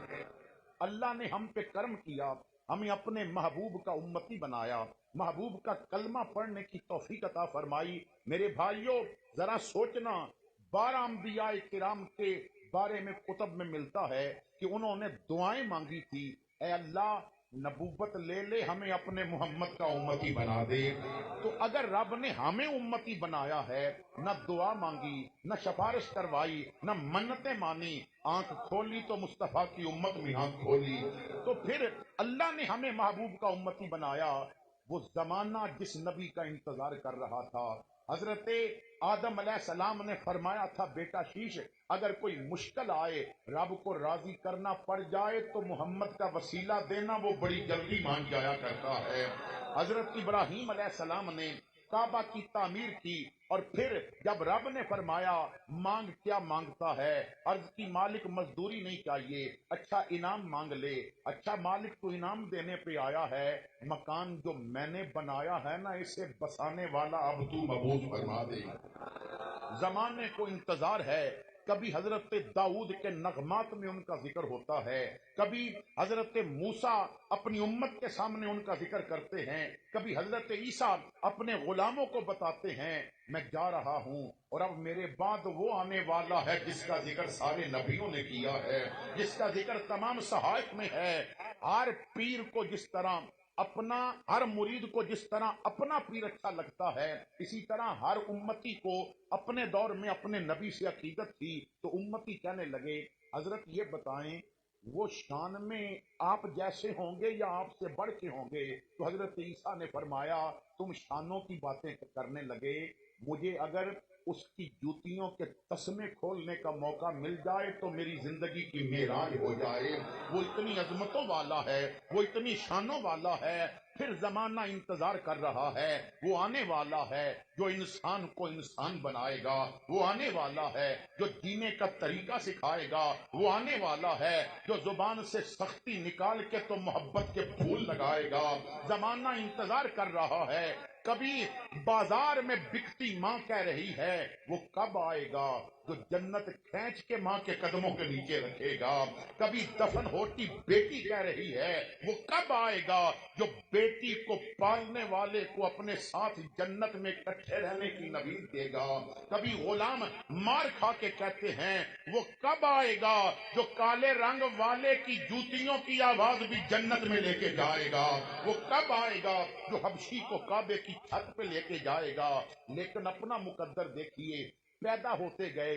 اللہ نے ہم پہ کرم کیا، ہمیں اپنے محبوب کا امتی بنایا، محبوب کا کلمہ پڑھنے کی توفیق عطا فرمائی۔ میرے بھائیوں، ذرا سوچنا، 12 انبیاء کرام کے بارے میں کتب میں ملتا ہے کہ انہوں نے دعائیں مانگی تھی، اے اللہ نبوت لے لے ہمیں اپنے محمد کا امتی بنا دے. تو اگر رب نے ہمیں امتی بنایا ہے، نہ دعا مانگی، نہ سفارش کروائی، نہ منتیں مانی، آنکھ کھولی تو مصطفیٰ کی امت میں آنکھ کھولی، تو پھر اللہ نے ہمیں محبوب کا امتی بنایا. وہ زمانہ جس نبی کا انتظار کر رہا تھا، حضرت آدم علیہ السلام نے فرمایا تھا بیٹا شیش اگر کوئی مشکل آئے، رب کو راضی کرنا پڑ جائے تو محمد کا وسیلہ دینا، وہ بڑی جلدی مان جایا کرتا ہے. حضرت ابراہیم علیہ السلام نے کعبہ کی تعمیر کی، اور پھر جب رب نے فرمایا مانگ کیا مانگتا ہے، عرض کی مالک مزدوری نہیں چاہیے، اچھا انعام مانگ لے. اچھا مالک تو انعام دینے پہ آیا ہے، مکان جو میں نے بنایا ہے نا اسے بسانے والا اب تو مبعوث فرما دے. زمانے کو انتظار ہے. کبھی حضرت داؤد کے نغمات میں ان کا ذکر ہوتا ہے، کبھی حضرت موسیٰ اپنی امت کے سامنے ان کا ذکر کرتے ہیں، کبھی حضرت عیسیٰ اپنے غلاموں کو بتاتے ہیں میں جا رہا ہوں اور اب میرے بعد وہ آنے والا ہے جس کا ذکر سارے نبیوں نے کیا ہے، جس کا ذکر تمام صحائف میں ہے. ہر پیر کو جس طرح اپنا، ہر مرید کو جس طرح اپنا پیر اچھا لگتا ہے، اسی طرح ہر امتی کو اپنے دور میں اپنے نبی سے عقیدت تھی. تو امتی کہنے لگے حضرت یہ بتائیں وہ شان میں آپ جیسے ہوں گے یا آپ سے بڑھ کے ہوں گے؟ تو حضرت عیسیٰ نے فرمایا تم شانوں کی باتیں کرنے لگے، مجھے اگر اس کی جوتیوں کے تسمے کھولنے کا موقع مل جائے تو میری زندگی کی معراج ہو جائے. وہ اتنی عظمتوں والا ہے، وہ اتنی شانوں والا ہے. پھر زمانہ انتظار کر رہا ہے، وہ آنے والا ہے جو انسان کو انسان بنائے گا، وہ آنے والا ہے جو جینے کا طریقہ سکھائے گا، وہ آنے والا ہے جو زبان سے سختی نکال کے تو محبت کے پھول لگائے گا. زمانہ انتظار کر رہا ہے. کبھی بازار میں بکتی ماں کہہ رہی ہے وہ کب آئے گا جو جنت کھینچ کے ماں کے قدموں کے نیچے رکھے گا. کبھی دفن ہوتی بیٹی کہہ رہی ہے وہ کب آئے گا جو بیٹی کو پالنے والے کو اپنے ساتھ جنت میں اکٹھے رہنے کی نوید دے گا. کبھی غلام مار کھا کے کہتے ہیں وہ کب آئے گا جو کالے رنگ والے کی جوتیوں کی آواز بھی جنت میں لے کے جائے گا. وہ کب آئے گا جو حبشی کو کعبے کی چھت پہ لے کے جائے گا. لیکن اپنا مقدر دیکھیے، پیدا ہوتے گئے،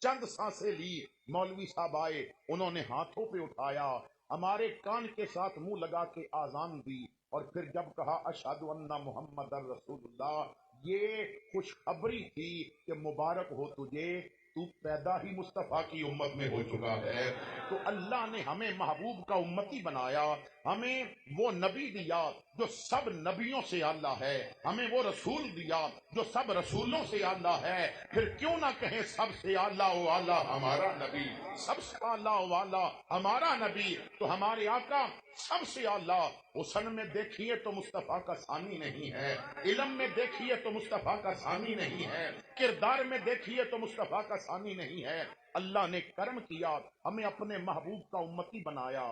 چند سانسیں لی، مولوی صاحب آئے، انہوں نے ہاتھوں پہ اٹھایا، ہمارے کان کے ساتھ منہ لگا کے آزان دی، اور پھر جب کہا اشہد ان محمد رسول اللہ، یہ خوشخبری تھی کہ مبارک ہو تجھے، تو پیدا ہی مصطفیٰ کی امت میں ہو چکا ہے. تو اللہ نے ہمیں محبوب کا امتی بنایا، ہمیں وہ نبی دیا جو سب نبیوں سے اعلیٰ ہے، ہمیں وہ رسول دیا جو سب رسولوں سے اعلیٰ ہے. پھر کیوں نہ کہیں سب سے اعلیٰ و اعلیٰ ہمارا نبی، سب سے اعلیٰ و اعلیٰ ہمارا نبی. تو ہمارے آقا سب سے اعلیٰ. حسن میں دیکھیے تو مصطفیٰ کا ثانی نہیں ہے، علم میں دیکھیے تو مصطفیٰ کا ثانی نہیں ہے، کردار میں دیکھیے تو مصطفیٰ کا ثانی نہیں ہے. اللہ نے کرم کیا، ہمیں اپنے محبوب کا امتی بنایا،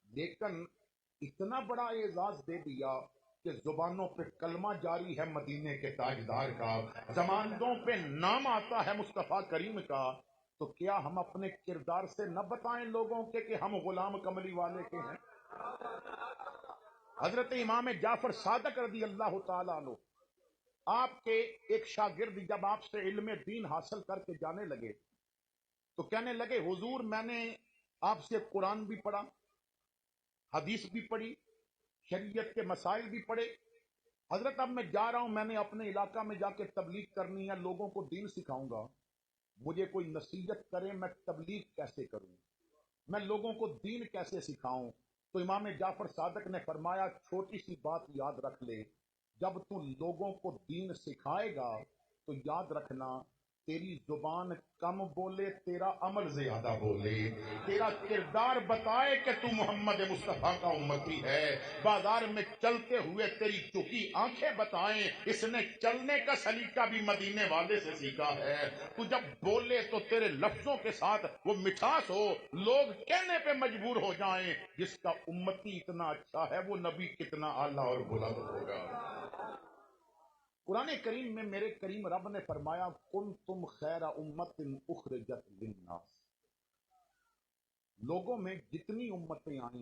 لیکن اتنا بڑا اعزاز دے دیا کہ زبانوں پہ کلمہ جاری ہے مدینے کے تاجدار کا، زبانوں پہ نام آتا ہے مصطفیٰ کریم کا. تو کیا ہم اپنے کردار سے نہ بتائیں لوگوں کے کہ ہم غلام کملی والے کے ہیں؟ حضرت امام جعفر صادق رضی اللہ تعالیٰ عنہ، آپ کے ایک شاگرد جب آپ سے علم دین حاصل کر کے جانے لگے تو کہنے لگے حضور میں نے آپ سے قرآن بھی پڑھا، حدیث بھی پڑھی، شریعت کے مسائل بھی پڑھے. حضرت اب میں جا رہا ہوں، میں نے اپنے علاقہ میں جا کے تبلیغ کرنی ہے، لوگوں کو دین سکھاؤں گا، مجھے کوئی نصیحت کرے میں تبلیغ کیسے کروں، میں لوگوں کو دین کیسے سکھاؤں؟ تو امام جعفر صادق نے فرمایا چھوٹی سی بات یاد رکھ لے، جب تو لوگوں کو دین سکھائے گا تو یاد رکھنا تیری زبان کم بولے تیرا عمل زیادہ بولے، تیرا کردار بتائے کہ تو محمد مصطفیٰ کا امتی ہے، بازار میں چلتے ہوئے تیری چکی آنکھیں بتائیں اس نے چلنے کا سلیقہ بھی مدینے والے سے سیکھا ہے. تو جب بولے تو تیرے لفظوں کے ساتھ وہ مٹھاس ہو، لوگ کہنے پہ مجبور ہو جائیں جس کا امتی اتنا اچھا ہے وہ نبی کتنا اعلیٰ اور بلند ہوگا. قرآن کریم میں میرے کریم رب نے فرمایا کنتم خیر امت اخرجت للناس، لوگوں میں جتنی امتیں آئیں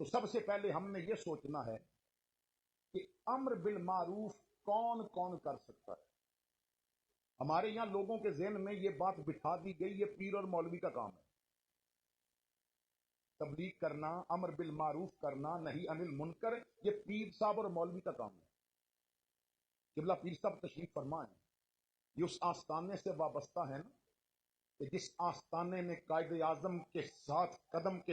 تو سب سے پہلے ہم نے یہ سوچنا ہے کہ امر بالمعروف کون کون کر سکتا ہے. ہمارے یہاں لوگوں کے ذہن میں یہ بات بٹھا دی گئی یہ پیر اور مولوی کا کام ہے. تبلیغ کرنا، امر بالمعروف کرنا، نہی عن المنکر، یہ پیر صاحب اور مولوی کا کام ہے. قبلہ پیر صاحب تشریف فرمائیں، یہ اس آستانے سے وابستہ ہے نا کہ جس آستانے نے قائد اعظم کے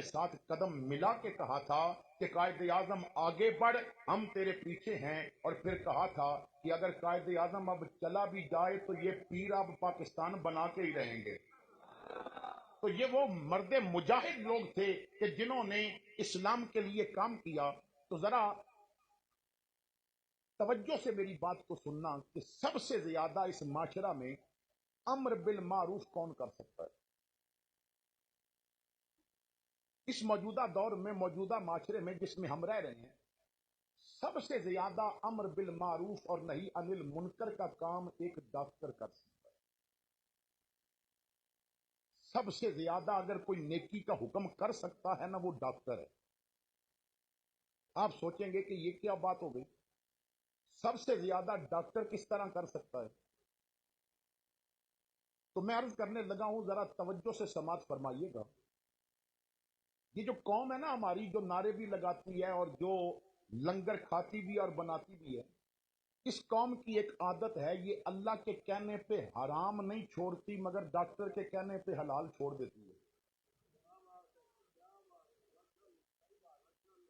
ساتھ قدم ملا کے کہا تھا کہ قائد اعظم آگے بڑھ، ہم تیرے پیچھے ہیں، اور پھر کہا تھا کہ اگر قائد اعظم اب چلا بھی جائے تو یہ پیر اب پاکستان بنا کے ہی رہیں گے. تو یہ وہ مرد مجاہد لوگ تھے کہ جنہوں نے اسلام کے لیے کام کیا. تو ذرا توجہ سے میری بات کو سننا کہ سب سے زیادہ اس معاشرہ میں امر بالمعروف کون کر سکتا ہے. اس موجودہ دور میں، موجودہ معاشرے میں جس میں ہم رہ رہے ہیں، سب سے زیادہ امر بالمعروف اور نہی عن المنکر کا کام ایک ڈاکٹر کر سکتا ہے. سب سے زیادہ اگر کوئی نیکی کا حکم کر سکتا ہے نا، وہ ڈاکٹر ہے. آپ سوچیں گے کہ یہ کیا بات ہو گئی، سب سے زیادہ ڈاکٹر کس طرح کر سکتا ہے؟ تو میں عرض کرنے لگا ہوں، ذرا توجہ سے سماعت فرمائیے گا. یہ جو قوم ہے نا ہماری، جو نعرے بھی لگاتی ہے اور جو لنگر کھاتی بھی اور بناتی بھی ہے، اس قوم کی ایک عادت ہے، یہ اللہ کے کہنے پہ حرام نہیں چھوڑتی مگر ڈاکٹر کے کہنے پہ حلال چھوڑ دیتی ہے.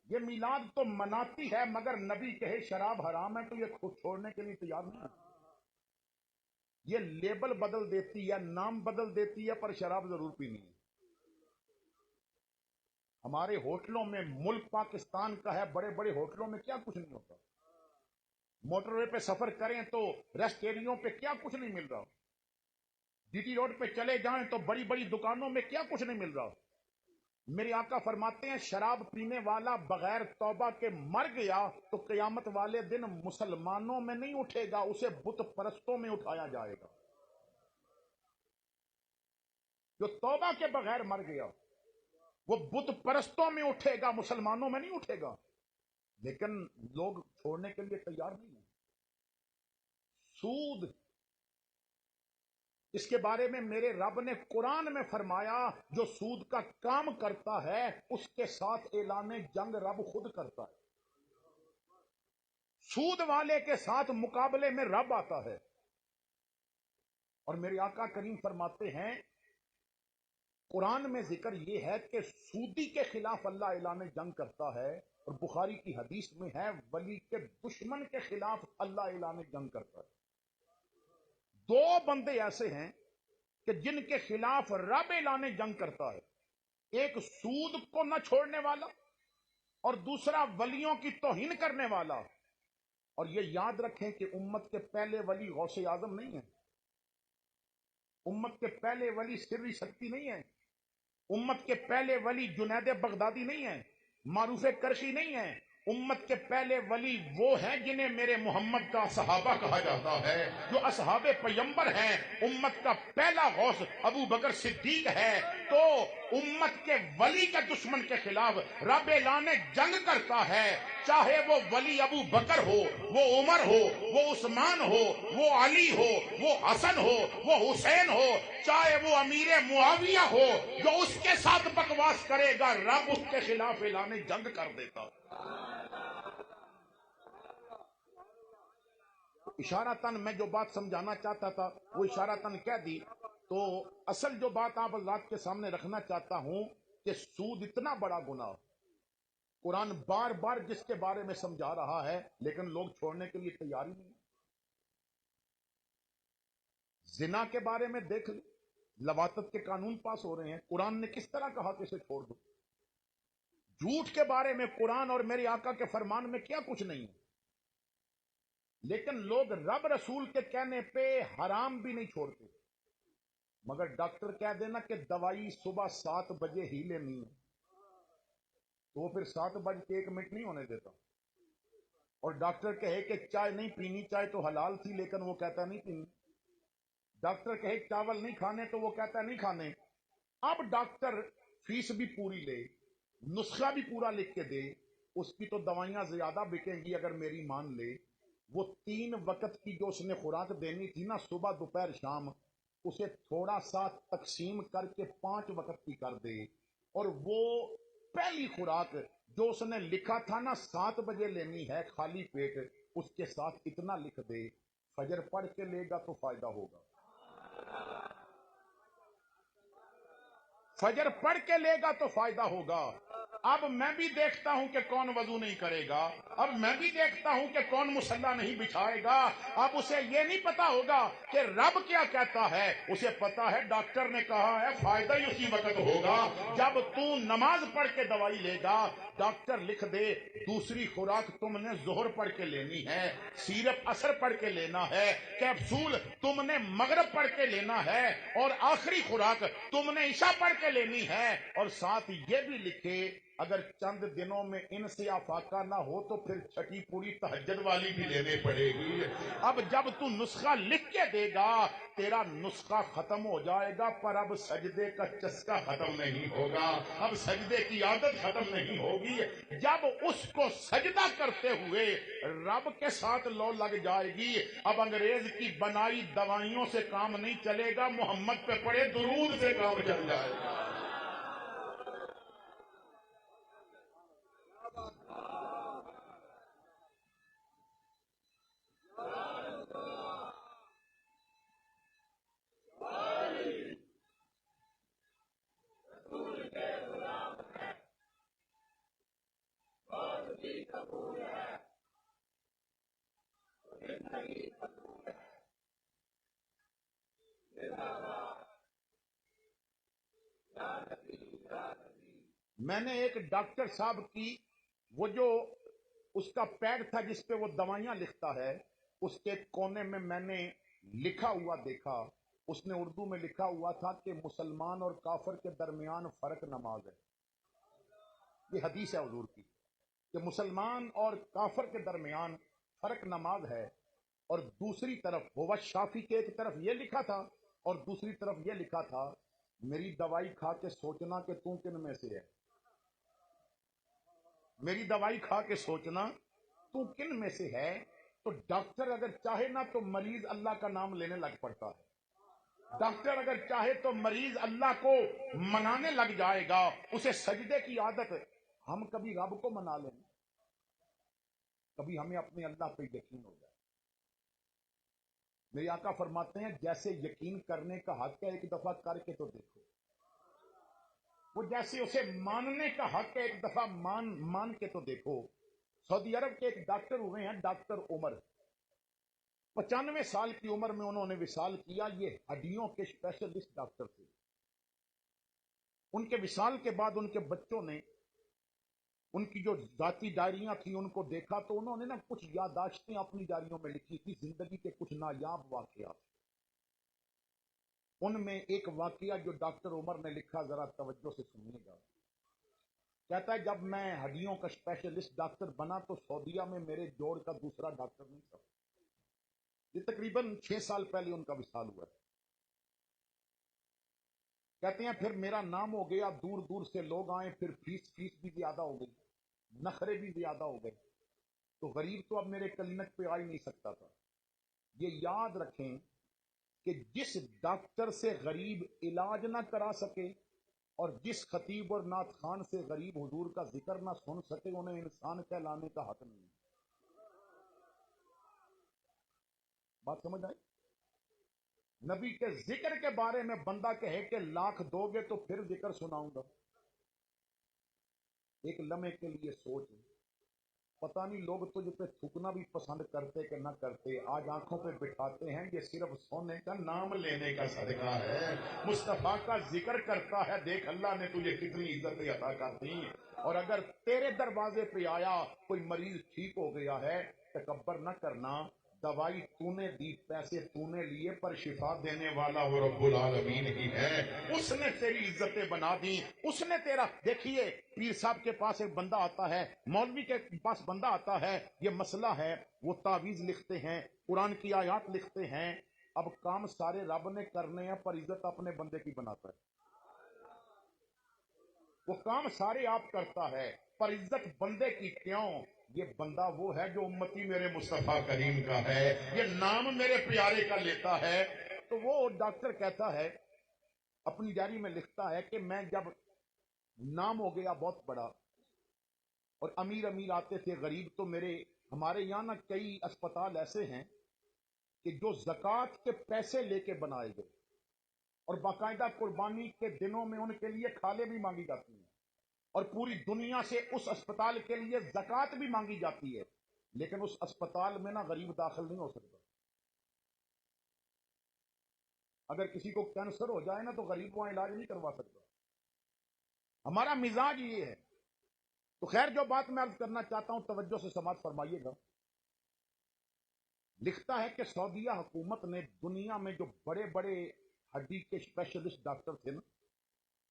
یہ میلاد تو مناتی ہے مگر نبی کہے شراب حرام ہے تو یہ خود چھوڑنے کے لیے تیار نہیں ہے. یہ لیبل بدل دیتی ہے، نام بدل دیتی ہے، پر شراب ضرور پینی ہے. ہمارے ہوٹلوں میں، ملک پاکستان کا ہے، بڑے بڑے ہوٹلوں میں کیا کچھ نہیں ہوتا. موٹر وے پہ سفر کریں تو ریسٹ ایریوں پہ کیا کچھ نہیں مل رہا. ڈی ٹی روڈ پہ چلے جائیں تو بڑی بڑی دکانوں میں کیا کچھ نہیں مل رہا. میرے آقا فرماتے ہیں شراب پینے والا بغیر توبہ کے مر گیا تو قیامت والے دن مسلمانوں میں نہیں اٹھے گا، اسے بت پرستوں میں اٹھایا جائے گا. جو توبہ کے بغیر مر گیا وہ بت پرستوں میں اٹھے گا، مسلمانوں میں نہیں اٹھے گا. لیکن لوگ چھوڑنے کے لیے تیار نہیں ہیں. سود، اس کے بارے میں میرے رب نے قرآن میں فرمایا جو سود کا کام کرتا ہے اس کے ساتھ اعلان جنگ رب خود کرتا ہے. سود والے کے ساتھ مقابلے میں رب آتا ہے. اور میرے آقا کریم فرماتے ہیں قرآن میں ذکر یہ ہے کہ سودی کے خلاف اللہ اعلان جنگ کرتا ہے، اور بخاری کی حدیث میں ہے ولی کے دشمن کے خلاف اللہ اعلان جنگ کرتا ہے. دو بندے ایسے ہیں کہ جن کے خلاف رب اعلان جنگ کرتا ہے، ایک سود کو نہ چھوڑنے والا اور دوسرا ولیوں کی توہین کرنے والا. اور یہ یاد رکھیں کہ امت کے پہلے ولی غوث اعظم نہیں ہیں، امت کے پہلے ولی سری سکتی نہیں ہیں، امت کے پہلے ولی جنید بغدادی نہیں ہیں، معروف کرشی نہیں ہیں. امت کے پہلے ولی وہ ہیں جنہیں میرے محمد کا صحابہ کہا جاتا ہے، جو اصحاب پیمبر ہیں. امت کا پہلا غوث ابو بکر صدیق ہے. تو امت کے ولی کے دشمن کے خلاف رب اعلان جنگ کرتا ہے، چاہے وہ ولی ابو بکر ہو، وہ عمر ہو، وہ عثمان ہو، وہ علی ہو، وہ حسن ہو، وہ حسین ہو، چاہے وہ امیر معاویہ ہو. جو اس کے ساتھ بکواس کرے گا رب اس کے خلاف اعلان جنگ کر دیتا. اشارتاً میں جو بات سمجھانا چاہتا تھا وہ اشارتاً کہہ دی. تو اصل جو بات آپ حضرات کے سامنے رکھنا چاہتا ہوں کہ سود اتنا بڑا گناہ، قرآن بار بار جس کے بارے میں سمجھا رہا ہے لیکن لوگ چھوڑنے کے لیے تیار ہی نہیں. زنا کے بارے میں دیکھ لیں، لواطت کے قانون پاس ہو رہے ہیں، قرآن نے کس طرح کہا کہ اسے چھوڑ دو. جھوٹ کے بارے میں قرآن اور میرے آقا کے فرمان میں کیا کچھ نہیں ہے، لیکن لوگ رب رسول کے کہنے پہ حرام بھی نہیں چھوڑتے. مگر ڈاکٹر کہہ دینا کہ دوائی صبح 7 بجے ہی لینی ہے تو وہ پھر 7 بج کے 1 منٹ نہیں ہونے دیتا. اور ڈاکٹر کہے کہ چائے نہیں پینی، چائے تو حلال تھی لیکن وہ کہتا نہیں پینی. ڈاکٹر کہے چاول نہیں کھانے تو وہ کہتا نہیں کھانے. اب ڈاکٹر فیس بھی پوری لے، نسخہ بھی پورا لکھ کے دے، اس کی تو دوائیاں زیادہ بکیں گی اگر میری مان لے۔ وہ 3 وقت کی جو اس نے خوراک دینی تھی نا، صبح دوپہر شام، اسے تھوڑا سا تقسیم کر کے 5 وقت کی کر دے، اور وہ پہلی خوراک جو اس نے لکھا تھا نا 7 بجے لینی ہے خالی پیٹ، اس کے ساتھ اتنا لکھ دے، فجر پڑھ کے لے گا تو فائدہ ہوگا، فجر پڑھ کے لے گا تو فائدہ ہوگا۔ اب میں بھی دیکھتا ہوں کہ کون وضو نہیں کرے گا، اب میں بھی دیکھتا ہوں کہ کون مصلی نہیں بچھائے گا۔ اب اسے یہ نہیں پتا ہوگا کہ رب کیا کہتا ہے، اسے پتا ہے ڈاکٹر نے کہا ہے، فائدہ ہی اسی وقت ہوگا جب تو نماز پڑھ کے دوائی لے گا۔ ڈاکٹر لکھ دے دوسری خوراک تم نے ظہر پڑھ کے لینی ہے، سیرپ عصر پڑھ کے لینا ہے، کیپسول تم نے مغرب پڑھ کے لینا ہے، اور آخری خوراک تم نے عشاء پڑھ کے لینی ہے۔ اور ساتھ یہ بھی لکھے اگر چند دنوں میں ان سے افاقہ نہ ہو تو پھر چھٹی پوری تہجد والی بھی لینے پڑے گی۔ اب جب تو نسخہ لکھ کے دے گا تیرا نسخہ ختم ہو جائے گا، پر اب سجدے کا چسکا ختم نہیں ہوگا، اب سجدے کی عادت ختم نہیں ہوگی۔ جب اس کو سجدہ کرتے ہوئے رب کے ساتھ لو لگ جائے گی، اب انگریز کی بنائی دوائیوں سے کام نہیں چلے گا، محمد پہ پڑے درود سے کام چل جائے گا۔ میں نے ایک ڈاکٹر صاحب کی وہ جو اس کا پیڈ تھا جس پہ وہ دوائیاں لکھتا ہے، اس کے کونے میں نے لکھا ہوا دیکھا، اس نے اردو میں لکھا ہوا تھا کہ مسلمان اور کافر کے درمیان فرق نماز ہے۔ یہ حدیث ہے حضور کی کہ مسلمان اور کافر کے درمیان فرق نماز ہے، اور دوسری طرف وہ شافی کے ایک طرف یہ لکھا تھا اور دوسری طرف یہ لکھا تھا میری دوائی کھا کے سوچنا کہ تو کن میں سے ہے، میری دوائی کھا کے سوچنا تو کن میں سے ہے۔ تو ڈاکٹر اگر چاہے نا تو مریض اللہ کا نام لینے لگ پڑتا ہے، ڈاکٹر اگر چاہے تو مریض اللہ کو منانے لگ جائے گا، اسے سجدے کی عادت۔ ہم کبھی رب کو منا لیں، کبھی ہمیں اپنے اللہ پہ یقین ہو جائے۔ میرے آقا فرماتے ہیں جیسے یقین کرنے کا حق ہے ایک دفعہ کر کے تو دیکھو، وہ جیسے اسے ماننے کا حق ہے ایک دفعہ مان کے تو دیکھو۔ سعودی عرب کے ایک ڈاکٹر ہوئے ہیں ڈاکٹر عمر، 95 سال کی عمر میں انہوں نے وصال کیا۔ یہ ہڈیوں کے اسپیشلسٹ ڈاکٹر تھے۔ ان کے وصال کے بعد ان کے بچوں نے ان کی جو ذاتی ڈائریاں تھیں ان کو دیکھا تو انہوں نے نا کچھ یادداشتیں اپنی ڈائریوں میں لکھی تھی، زندگی کے کچھ نایاب واقعات۔ ان میں ایک واقعہ جو ڈاکٹر عمر نے لکھا ذرا توجہ سے سنیے گا۔ کہتا ہے جب میں ہڈیوں کا اسپیشلسٹ ڈاکٹر بنا تو سعودیہ میں میرے جوڑ کا دوسرا ڈاکٹر نہیں تھا۔ یہ تقریباً 6 سال پہلے ان کا وصال ہوا ہے۔ کہتے ہیں پھر میرا نام ہو گیا، دور دور سے لوگ آئے، پھر فیس بھی زیادہ ہو گئی، نخرے بھی زیادہ ہو گئے، تو غریب تو اب میرے کلینک پہ آ ہی نہیں سکتا تھا۔ یہ یاد رکھیں کہ جس ڈاکٹر سے غریب علاج نہ کرا سکے اور جس خطیب اور نعت خان سے غریب حضور کا ذکر نہ سن سکے انہیں انسان کہلانے کا حق نہیں۔ بات سمجھ آئی؟ نبی کے ذکر کے بارے میں بندہ کہے کہ 1,00,000 دو گے تو پھر ذکر سناؤں گا۔ ایک لمحے کے لیے سوچ، پتہ نہیں لوگ تجھ پہ تھکنا بھی پسند کرتے کہ نہ کرتے، آج آنکھوں پہ بٹھاتے ہیں، یہ صرف سونے کا نام لینے کا صدقہ ہے، مصطفیٰ کا ذکر کرتا ہے، دیکھ اللہ نے تجھے کتنی عزت عطا کر دی۔ اور اگر تیرے دروازے پہ آیا کوئی مریض ٹھیک ہو گیا ہے، تکبر نہ کرنا، دوائی تو نے دی، پیسے تو نے لیے، پر شفا دینے والا وہ رب العالمین ہی ہے، اس نے تیری عزتیں بنا دی، اس نے تیرا۔ دیکھیے پیر صاحب کے پاس ایک بندہ آتا ہے، مولوی کے پاس بندہ آتا ہے، یہ مسئلہ ہے، وہ تعویذ لکھتے ہیں، قرآن کی آیات لکھتے ہیں، اب کام سارے رب نے کرنے ہیں پر عزت اپنے بندے کی بناتا ہے۔ وہ کام سارے آپ کرتا ہے، پر عزت بندے کی کیوں؟ یہ بندہ وہ ہے جو امتی میرے مصطفیٰ کریم کا ہے، یہ نام میرے پیارے کا لیتا ہے۔ تو وہ ڈاکٹر کہتا ہے، اپنی ڈائری میں لکھتا ہے کہ میں جب نام ہو گیا بہت بڑا اور امیر آتے تھے، غریب تو ہمارے یہاں نا کئی اسپتال ایسے ہیں کہ جو زکوٰۃ کے پیسے لے کے بنائے گئے اور باقاعدہ قربانی کے دنوں میں ان کے لیے کھالیں بھی مانگی جاتی ہیں اور پوری دنیا سے اس اسپتال کے لیے زکوٰۃ بھی مانگی جاتی ہے، لیکن اس اسپتال میں نا غریب داخل نہیں ہو سکتا۔ اگر کسی کو کینسر ہو جائے نا تو غریب وہاں علاج نہیں کروا سکتا۔ ہمارا مزاج یہ ہے۔ تو خیر، جو بات میں عرض کرنا چاہتا ہوں توجہ سے سماعت فرمائیے گا۔ لکھتا ہے کہ سعودیہ حکومت نے دنیا میں جو بڑے بڑے ہڈی کے اسپیشلسٹ ڈاکٹر تھے نا،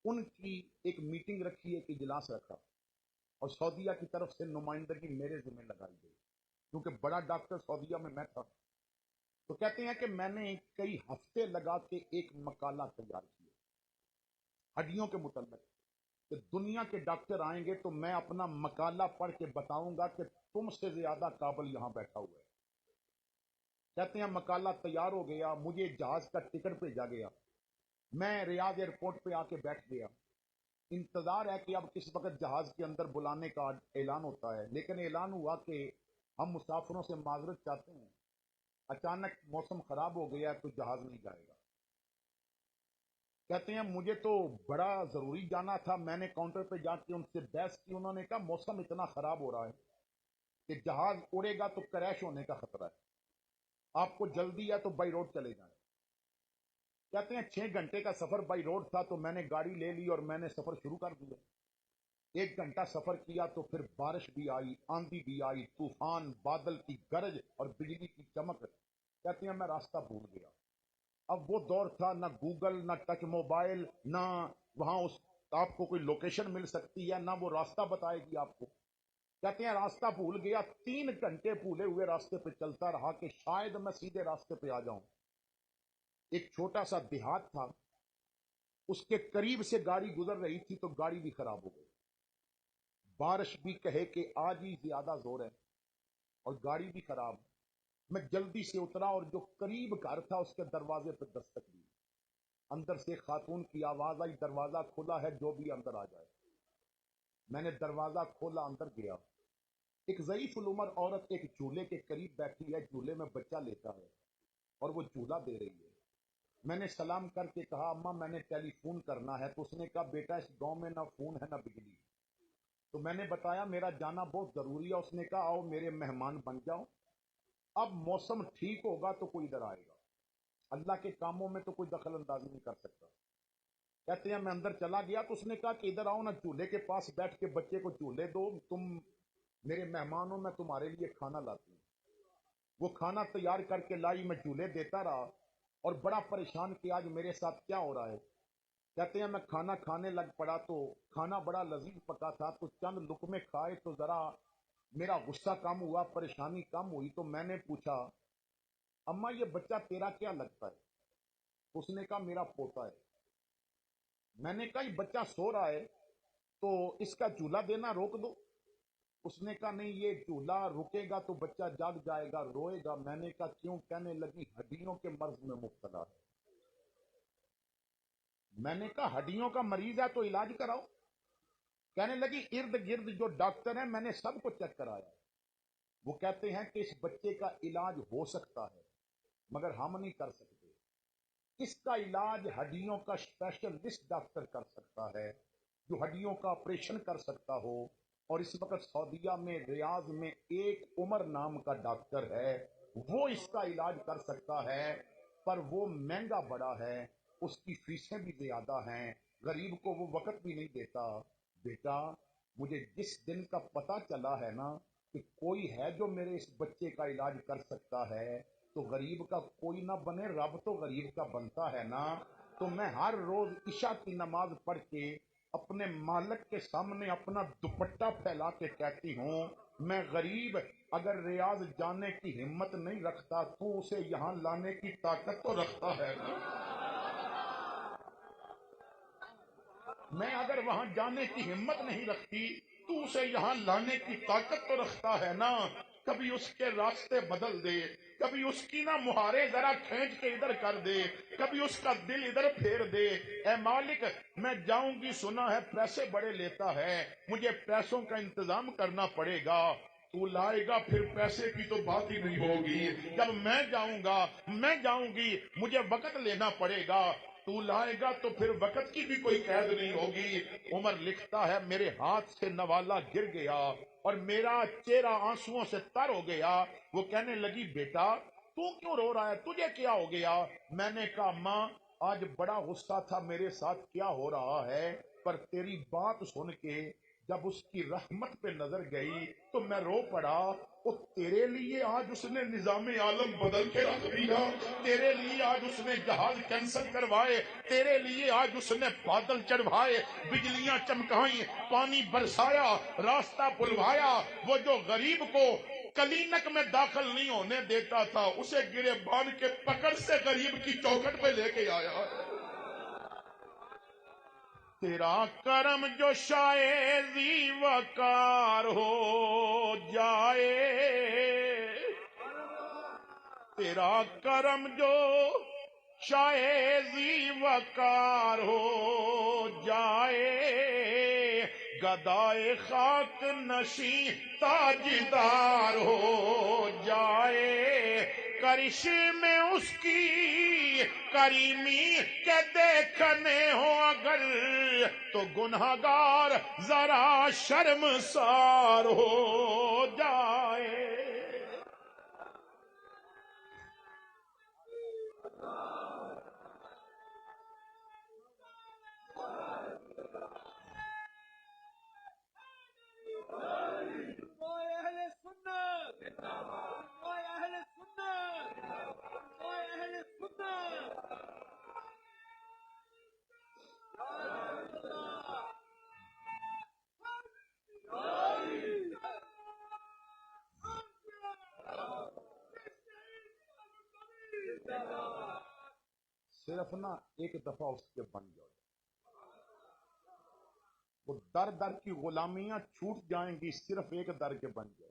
ان کی ایک میٹنگ رکھی، ایک اجلاس رکھا اور سعودیہ کی طرف سے نمائندگی میرے ذمہ لگائی گئی، کیونکہ بڑا ڈاکٹر سعودیہ میں تھا۔ تو کہتے ہیں کہ میں نے کئی ہفتے لگا کے ایک مقالہ تیار کیا ہڈیوں کے متعلق، کہ دنیا کے ڈاکٹر آئیں گے تو میں اپنا مقالہ پڑھ کے بتاؤں گا کہ تم سے زیادہ قابل یہاں بیٹھا ہوا ہے۔ کہتے ہیں مقالہ تیار ہو گیا، مجھے جہاز کا ٹکٹ بھیجا گیا، میں ریاض ایئرپورٹ پہ آ کے بیٹھ گیا۔ انتظار ہے کہ اب کس وقت جہاز کے اندر بلانے کا اعلان ہوتا ہے، لیکن اعلان ہوا کہ ہم مسافروں سے معذرت چاہتے ہیں، اچانک موسم خراب ہو گیا تو جہاز نہیں جائے گا۔ کہتے ہیں مجھے تو بڑا ضروری جانا تھا، میں نے کاؤنٹر پہ جا کے ان سے بحث کی، انہوں نے کہا موسم اتنا خراب ہو رہا ہے کہ جہاز اڑے گا تو کریش ہونے کا خطرہ ہے، آپ کو جلدی ہے تو بائی روڈ چلے جائیں۔ کہتے ہیں 6 گھنٹے کا سفر بائی روڈ تھا تو میں نے گاڑی لے لی اور میں نے سفر شروع کر دیا۔ 1 گھنٹہ سفر کیا تو پھر بارش بھی آئی، آندھی بھی آئی، طوفان، بادل کی گرج اور بجلی کی چمک۔ کہتے ہیں میں راستہ بھول گیا۔ اب وہ دور تھا نہ گوگل، نہ ٹچ موبائل، نہ وہاں آپ کو کوئی لوکیشن مل سکتی ہے، نہ وہ راستہ بتائے گی آپ کو۔ کہتے ہیں راستہ بھول گیا، 3 گھنٹے بھولے ہوئے راستے پہ چلتا رہا کہ شاید میں سیدھے راستے پہ آ جاؤں۔ ایک چھوٹا سا دیہات تھا، اس کے قریب سے گاڑی گزر رہی تھی تو گاڑی بھی خراب ہو گئی، بارش بھی کہے کہ آج ہی زیادہ زور ہے اور گاڑی بھی خراب۔ میں جلدی سے اترا اور جو قریب گھر تھا اس کے دروازے پہ دستک دی، اندر سے خاتون کی آواز آئی دروازہ کھلا ہے، جو بھی اندر آ جائے۔ میں نے دروازہ کھولا، اندر گیا۔ ایک ضعیف العمر عورت ایک جھولے کے قریب بیٹھی ہے، جھولے میں بچہ لیتا ہے اور وہ جھولا دے رہی ہے۔ میں نے سلام کر کے کہا اماں میں نے ٹیلی فون کرنا ہے، تو اس نے کہا بیٹا اس گاؤں میں نہ فون ہے نہ بجلی۔ تو میں نے بتایا میرا جانا بہت ضروری ہے۔ اس نے کہا آؤ میرے مہمان بن جاؤ، اب موسم ٹھیک ہوگا تو کوئی ادھر آئے گا، اللہ کے کاموں میں تو کوئی دخل اندازی نہیں کر سکتا۔ کہتے ہیں میں اندر چلا گیا تو اس نے کہا کہ ادھر آؤ نا، جھولے کے پاس بیٹھ کے بچے کو جھولے دو، تم میرے مہمان ہو، میں تمہارے لیے کھانا لاتی ہوں۔ وہ کھانا تیار کر کے لائی، میں جھولے دیتا رہا اور بڑا پریشان کہ آج میرے ساتھ کیا ہو رہا ہے۔ کہتے ہیں میں کھانا کھانے لگ پڑا تو کھانا بڑا لذیذ پکا تھا، تو چند لقمے کھائے تو ذرا میرا غصہ کم ہوا، پریشانی کم ہوئی۔ تو میں نے پوچھا اماں یہ بچہ تیرا کیا لگتا ہے؟ اس نے کہا میرا پوتا ہے۔ میں نے کہا یہ بچہ سو رہا ہے تو اس کا جھولا دینا روک دو۔ اس نے کہا نہیں، یہ جھولا رکے گا تو بچہ جاگ جائے گا، روئے گا۔ میں نے کہا کیوں؟ کہنے لگی ہڈیوں کے مرض میں مبتلا ہے۔ میں نے کہا ہڈیوں کا مریض ہے تو علاج کراؤ۔ کہنے لگی ارد گرد جو ڈاکٹر ہیں میں نے سب کو چیک کرایا، وہ کہتے ہیں کہ اس بچے کا علاج ہو سکتا ہے مگر ہم نہیں کر سکتے۔ اس کا علاج ہڈیوں کا اسپیشلسٹ ڈاکٹر کر سکتا ہے، جو ہڈیوں کا آپریشن کر سکتا ہو۔ اور اس وقت سعودیہ میں ریاض میں ایک عمر نام کا ڈاکٹر ہے، وہ اس کا علاج کر سکتا ہے، پر وہ مہنگا بڑا ہے، اس کی فیسیں بھی زیادہ ہیں، غریب کو وہ وقت بھی نہیں دیتا۔ بیٹا مجھے جس دن کا پتہ چلا ہے نا کہ کوئی ہے جو میرے اس بچے کا علاج کر سکتا ہے، تو غریب کا کوئی نہ بنے، رب تو غریب کا بنتا ہے نا۔ تو میں ہر روز عشاء کی نماز پڑھ کے اپنے مالک کے سامنے اپنا دوپٹہ پھیلا کے کہتی ہوں میں غریب اگر ریاض جانے کی ہمت نہیں رکھتا تو اسے یہاں لانے کی طاقت تو رکھتا ہے نا۔ میں اگر وہاں جانے کی ہمت نہیں رکھتی تو اسے یہاں لانے کی طاقت تو رکھتا ہے نا. کبھی اس کے راستے بدل دے, کبھی اس کی نا مہارے ذرا کھینچ کے ادھر کر دے, کبھی اس کا دل ادھر پھیر دے. اے مالک میں جاؤں گی, سنا ہے پیسے بڑے لیتا ہے, مجھے پیسوں کا انتظام کرنا پڑے گا. تو لائے گا پھر پیسے کی تو بات ہی نہیں ہوگی. جب میں جاؤں گی مجھے وقت لینا پڑے گا. تو لائے گا تو پھر وقت کی بھی کوئی قید نہیں ہوگی. عمر لکھتا ہے میرے ہاتھ سے نوالا گر گیا اور میرا چہرہ آنسوؤں سے تر ہو گیا. وہ کہنے لگی بیٹا تو کیوں رو رہا ہے, تجھے کیا ہو گیا؟ میں نے کہا ماں آج بڑا غصہ تھا میرے ساتھ کیا ہو رہا ہے, پر تیری بات سن کے جب اس کی رحمت پہ نظر گئی تو میں رو پڑا. وہ تیرے لیے آج اس نے نظام عالم بدل کے رکھ دیا, تیرے لیے آج اس نے جہاز کینسل کروائے, تیرے لیے آج اس نے بادل چڑھوائے, بجلیاں چمکائیں, پانی برسایا, راستہ بلوایا. وہ جو غریب کو کلینک میں داخل نہیں ہونے دیتا تھا اسے گرے باندھ کے پکڑ سے غریب کی چوکھٹ پہ لے کے آیا. تیرا کرم جو شائزی وقار ہو جائے, تیرا کرم جو شائزی وقار ہو جائے, گدائے خاک نشیں تاجدار ہو جائے. کرشم میں اس کی کریمی کے دیکھنے ہو اگر تو گنہگار ذرا شرمسار ہو جائے. صرف نا ایک دفعہ اس کے بن جاؤ, وہ در در کی غلامیاں چھوٹ جائیں گی, صرف ایک در کے بن جاؤ.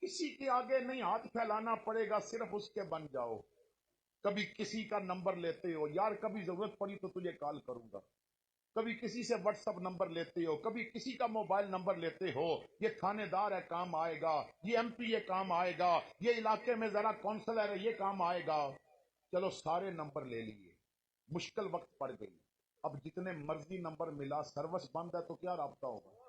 کسی کے آگے نہیں ہاتھ پھیلانا پڑے گا, صرف اس کے بن جاؤ. کبھی کسی کا نمبر لیتے ہو, یار کبھی ضرورت پڑی تو تجھے کال کروں گا, کبھی کسی سے واٹس ایپ نمبر لیتے ہو, کبھی کسی کا موبائل نمبر لیتے ہو, یہ تھانے دار ہے کام آئے گا, یہ ایم پی یہ کام آئے گا, یہ علاقے میں ذرا کونسلر ہے یہ کام آئے گا. چلو سارے نمبر لے لیے, مشکل وقت پڑ گئی, اب جتنے مرضی نمبر ملا سروس بند ہے تو کیا رابطہ ہوگا؟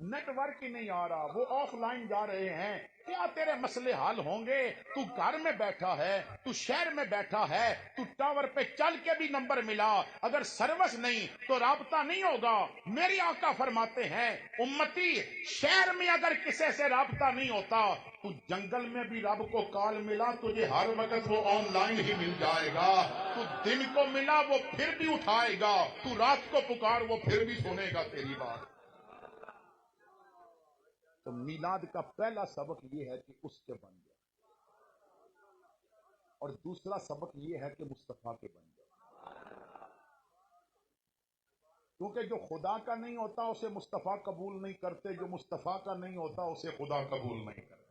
نیٹ ورک ہی نہیں آ رہا, وہ آف لائن جا رہے ہیں. کیا تیرے مسئلے حل ہوں گے؟ تو گھر میں بیٹھا ہے, تو شہر میں بیٹھا ہے, تو ٹاور پہ چل کے بھی نمبر ملا, اگر سروس نہیں تو رابطہ نہیں ہوگا. میری آقا فرماتے ہیں امتی شہر میں اگر کسی سے رابطہ نہیں ہوتا تو جنگل میں بھی رب کو کال ملا تجھے ہر وقت وہ آن لائن ہی مل جائے گا. تو دن کو ملا وہ پھر بھی اٹھائے گا, تو رات کو پکار وہ پھر بھی سنے گا تیری بات. تو میلاد کا پہلا سبق یہ ہے کہ اس کے بن جائے, اور دوسرا سبق یہ ہے کہ مصطفیٰ کے بن جائے. کیونکہ جو خدا کا نہیں ہوتا اسے مصطفیٰ قبول نہیں کرتے, جو مصطفیٰ کا نہیں ہوتا اسے خدا قبول نہیں کرتا.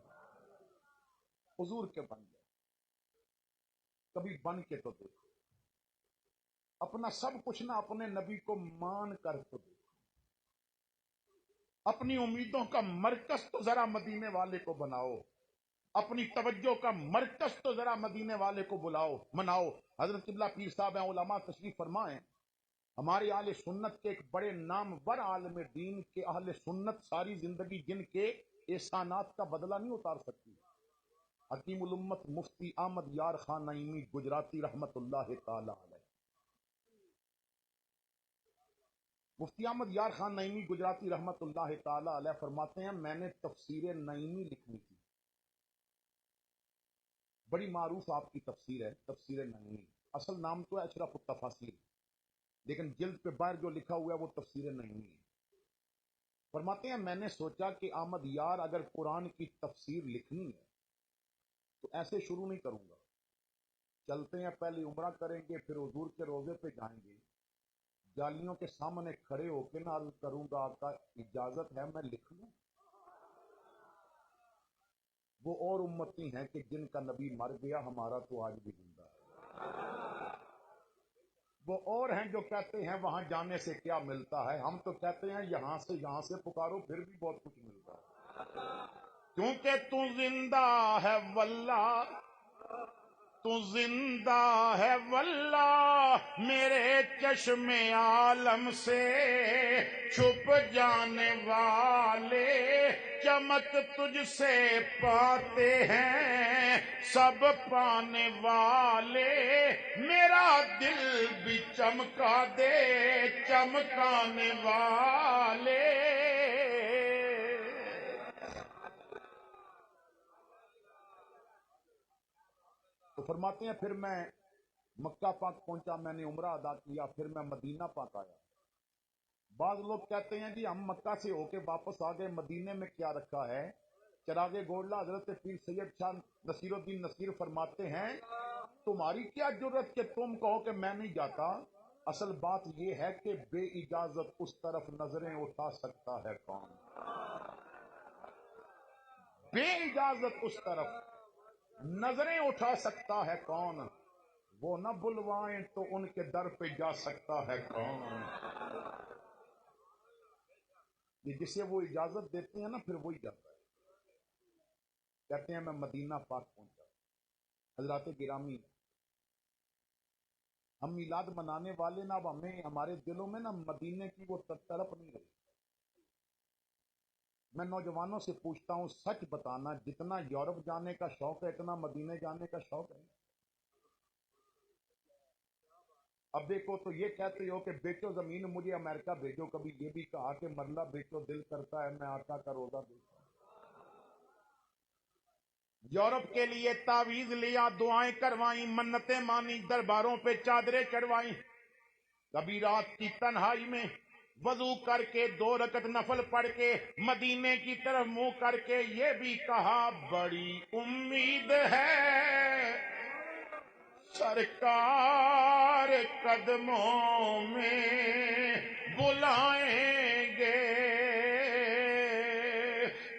حضور کے بن جائے, کبھی بن کے تو دیکھو, اپنا سب کچھ نہ اپنے نبی کو مان کر تو دیکھو, اپنی امیدوں کا مرکز تو ذرا مدینے والے کو بناؤ, اپنی توجہ کا مرکز تو ذرا مدینے والے کو مناؤ. حضرت قبلہ پیر صاحب ہیں, علماء تشریف فرمائیں, ہمارے اہل سنت کے ایک بڑے نامور عالم دین کے اہل سنت ساری زندگی جن کے احسانات کا بدلہ نہیں اتار سکتی. حکیم الامت مفتی احمد یار خان نعیمی گجراتی رحمت اللہ تعالی علیہ. مفتی احمد یار خان نعیمی گجراتی رحمت اللہ تعالی علیہ فرماتے ہیں میں نے تفسیر نعیمی لکھنی تھی, بڑی معروف آپ کی تفسیر ہے تفسیر نعیمی, اصل نام تو ہے اشرف التفاسیر, لیکن جلد پہ باہر جو لکھا ہوا ہے وہ تفسیر نعیمی ہے. فرماتے ہیں میں نے سوچا کہ احمد یار اگر قرآن کی تفسیر لکھنی ہے تو ایسے شروع نہیں کروں گا, چلتے ہیں، پہلے عمرہ کریں گے، پھر حضور کے روضے پہ جائیں گے، جالیوں کے سامنے کھڑے ہو کے نہ عرض کروں گا آقا اجازت ہے میں لکھ لوں؟ وہ اور امتی ہیں کہ جن کا نبی مر گیا، ہمارا تو آج بھی زندہ ہے۔ وہ اور ہیں جو کہتے ہیں وہاں جانے سے کیا ملتا ہے، ہم تو کہتے ہیں یہاں سے پکارو پھر بھی بہت کچھ ملتا ہے، کیونکہ تو زندہ ہے واللہ، تو زندہ ہے واللہ، میرے چشم عالم سے چھپ جانے والے، چمک تجھ سے پاتے ہیں سب پانے والے، میرا دل بھی چمکا دے چمکانے والے۔ تو فرماتے ہیں پھر میں مکہ پاک پہنچا، میں نے عمرہ ادا کیا، پھر میں مدینہ پاک آیا۔ بعض لوگ کہتے ہیں جی ہم مکہ سے ہو کے واپس آ گئے، مدینے میں کیا رکھا ہے؟ چراغ گولڈا حضرت پیر سید شاہ نصیر الدین نصیر فرماتے ہیں تمہاری کیا جرت کہ تم کہو کہ میں نہیں جاتا؟ اصل بات یہ ہے کہ بے اجازت اس طرف نظریں اٹھا سکتا ہے کون؟ بے اجازت اس طرف نظریں اٹھا سکتا ہے کون؟ وہ نہ بلوائیں تو ان کے در پہ جا سکتا ہے کون؟ یہ جسے وہ اجازت دیتے ہیں نا پھر وہی جاتا ہے۔ کہتے ہیں میں مدینہ پاک پہنچا۔ حضرات گرامی، ہم میلاد منانے والے نا، اب ہمیں ہمارے دلوں میں نا مدینے کی وہ تڑپ نہیں رہی۔ میں نوجوانوں سے پوچھتا ہوں سچ بتانا، جتنا یورپ جانے کا شوق ہے اتنا مدینے جانے کا شوق ہے؟ اب دیکھو تو یہ کہتے ہو کہ بیچو زمین مجھے امریکہ بھیجو، کبھی یہ بھی کہا کہ مرلہ بیچو دل کرتا ہے میں آقا کا روزہ دیکھوں۔ یورپ کے لیے تعویذ لیا، دعائیں کروائیں، منتیں مانی، درباروں پہ چادریں چڑھوائیں، کبھی رات کی تنہائی میں وضو کر کے 2 رکعت نفل پڑھ کے مدینے کی طرف منہ کر کے یہ بھی کہا بڑی امید ہے سرکار قدموں میں بلائیں گے،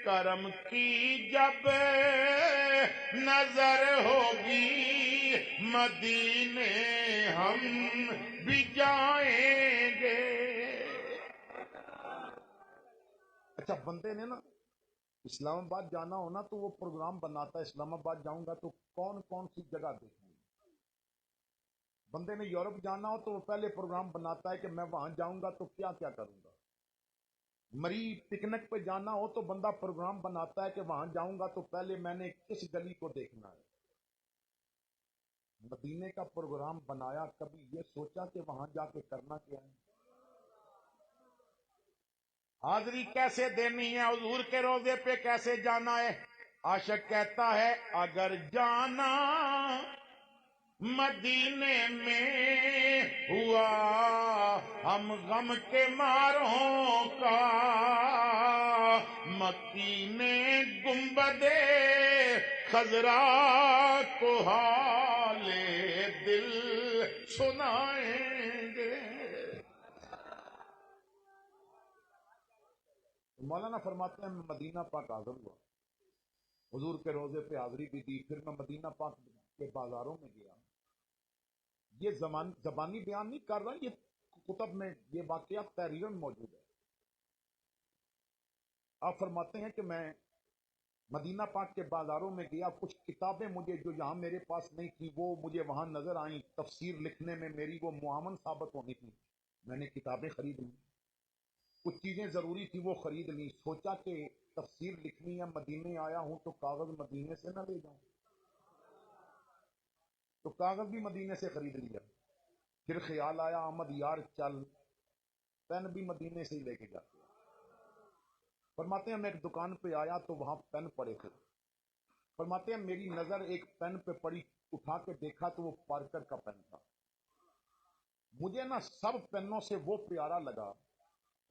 کرم کی جب نظر ہوگی مدینے ہم بھی جائیں گے۔ اچھا بندے نے نا اسلام آباد جانا ہونا تو وہ پروگرام بناتا ہے اسلام آباد جاؤں گا تو کون کون سی جگہ دیکھیں گے۔ بندے نے یورپ جانا ہو تو وہ پہلے پروگرام بناتا ہے کہ میں وہاں جاؤں گا تو کیا کیا کروں گا۔ مری پکنک پہ جانا ہو تو بندہ پروگرام بناتا ہے کہ وہاں جاؤں گا تو پہلے میں نے کس گلی کو دیکھنا ہے۔ مدینے کا پروگرام بنایا، کبھی یہ سوچا کہ وہاں جا کے کرنا کیا ہے؟ حاضری کیسے دینی ہے، حضور کے روضے پہ کیسے جانا ہے؟ عاشق کہتا ہے اگر جانا مدینے میں ہوا ہم غم کے ماروں کا، مکی نے گنبد خضرا کو حال دل سنائیں گے۔ مولانا فرماتے ہیں میں مدینہ پاک حاضر ہوا، حضور کے روضے پہ حاضری بھی دی، پھر میں مدینہ پاک کے بازاروں میں گیا۔ یہ زبانی بیان نہیں کر رہا، یہ کتب میں یہ واقعات تحریراً موجود ہے۔ آپ فرماتے ہیں کہ میں مدینہ پاک کے بازاروں میں گیا، کچھ کتابیں مجھے جو یہاں میرے پاس نہیں تھی وہ مجھے وہاں نظر آئیں، تفسیر لکھنے میں میری وہ معاون ثابت ہونی تھی، میں نے کتابیں خرید لی۔ کچھ چیزیں ضروری تھی وہ خرید لی، سوچا کہ تفسیر لکھنی ہے، مدینے آیا ہوں تو کاغذ مدینے سے نہ لے جاؤں، تو کاغذ بھی مدینے سے خرید لیا۔ پھر خیال آیا احمد یار چل پین بھی مدینے سے ہی لے کے جاتے ہیں۔ فرماتے ہیں میں ایک دکان پہ آیا تو وہاں پین پڑے تھے، فرماتے ہیں میری نظر ایک پین پہ پڑی، اٹھا کے دیکھا تو وہ پارکر کا پین تھا۔ مجھے نا سب پینوں سے وہ پیارا لگا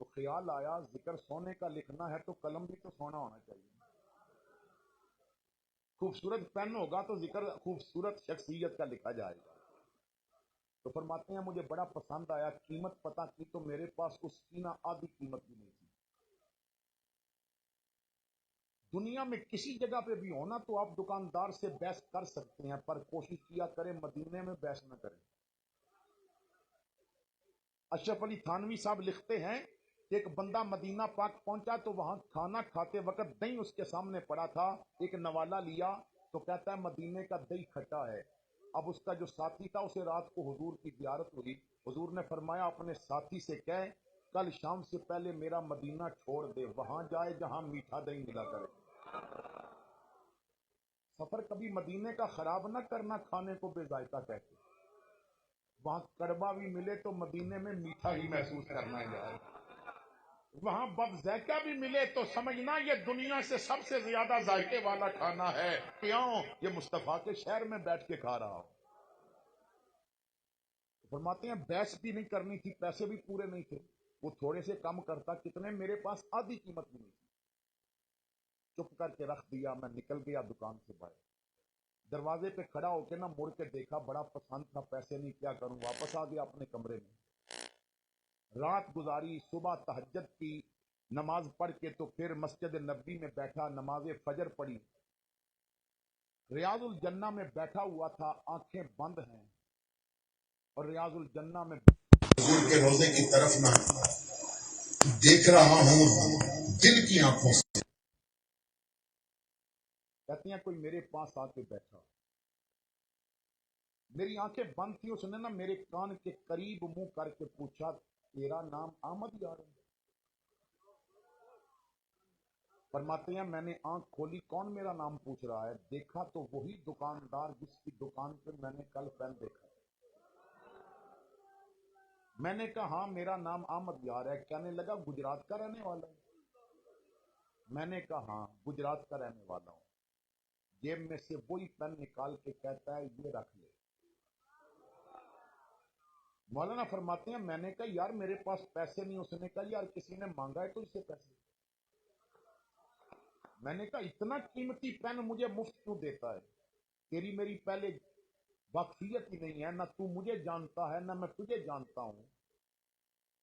تو خیال آیا ذکر سونے کا لکھنا ہے تو قلم بھی تو سونا ہونا چاہیے۔ خوبصورت پین ہوگا تو ذکر خوبصورت شخصیت کا لکھا جائے گا. تو فرماتے ہیں مجھے بڑا پسند آیا, قیمت پتہ کی تو میرے پاس اس کی نہ آدھی قیمت بھی نہیں تھی. دنیا میں کسی جگہ پہ بھی ہونا تو آپ دکاندار سے بحث کر سکتے ہیں, پر کوشش کیا کریں مدینے میں بحث نہ کریں. اشرف علی تھانوی صاحب لکھتے ہیں کہ ایک بندہ مدینہ پاک پہنچا تو وہاں کھانا کھاتے وقت دہی اس کے سامنے پڑا تھا. ایک نوالا لیا تو کہتا ہے مدینے کا دہی کھٹا ہے. اب اس کا جو ساتھی تھا اسے رات کو حضور کی زیارت ہوئی. حضور نے فرمایا اپنے ساتھی سے کہے کل شام سے پہلے میرا مدینہ چھوڑ دے, وہاں جائے جہاں میٹھا دہی ملا کرے. سفر کبھی مدینے کا خراب نہ کرنا کھانے کو بے ذائقہ کہتے. وہاں کڑوا بھی ملے تو مدینے میں میٹھا ہی محسوس کرنا ہے یار. وہاں بد ذائقہ بھی ملے تو سمجھنا یہ دنیا سے سب سے زیادہ ذائقے والا کھانا ہے. کیوں؟ یہ مصطفیٰ کے شہر میں بیٹھ کے کھا رہا ہوں. فرماتے ہیں بحث بھی نہیں کرنی تھی, پیسے بھی پورے نہیں تھے. وہ تھوڑے سے کم کرتا, کتنے, میرے پاس آدھی قیمت بھی نہیں تھی. چپ کر کے رکھ دیا. میں نکل گیا دکان سے باہر. دروازے پہ کھڑا ہو کے نہ مڑ کے دیکھا, بڑا پسند تھا, پیسے نہیں, کیا کروں. واپس آ گیا اپنے کمرے میں. رات گزاری, صبح تہجد کی نماز پڑھ کے تو پھر مسجد نبوی میں بیٹھا, نماز فجر پڑھی. ریاض الجنہ میں بیٹھا ہوا تھا, آنکھیں بند ہیں, اور ریاض الجنہ میں حضور کے روزے کی طرف نہ دیکھ رہا ہوں دل کی آنکھوں سے. کہتی ہیں کوئی میرے پاس آ کے بیٹھا, میری آنکھیں بند تھی. اس نے نا میرے کان کے قریب منہ کر کے پوچھا تیرا نام احمد یار ہے؟ فرماتے ہیں میں نے آنکھ کھولی, کون میرا نام پوچھ رہا ہے؟ دیکھا تو وہی دکاندار جس کی دکان پہ میں نے کل پین دیکھا. میں نے کہا ہاں میرا نام احمد یار ہے. کہنے لگا گجرات کا رہنے والا ہے؟ میں نے کہا ہاں گجرات کا رہنے والا ہوں. جیب میں سے وہی پین نکال کے کہتا ہے یہ رکھ لے. مولانا فرماتے ہیں میں نے کہا یار میرے پاس پیسے نہیں. اس نے کہا یار کسی نے مانگا ہے تو اس سے پیسے. میں نے کہا اتنا قیمتی پین مجھے مفت کیوں دیتا ہے؟ تیری میری پہلے واقفیت ہی نہیں ہے, نہ تو مجھے جانتا ہے نہ میں تجھے جانتا ہوں.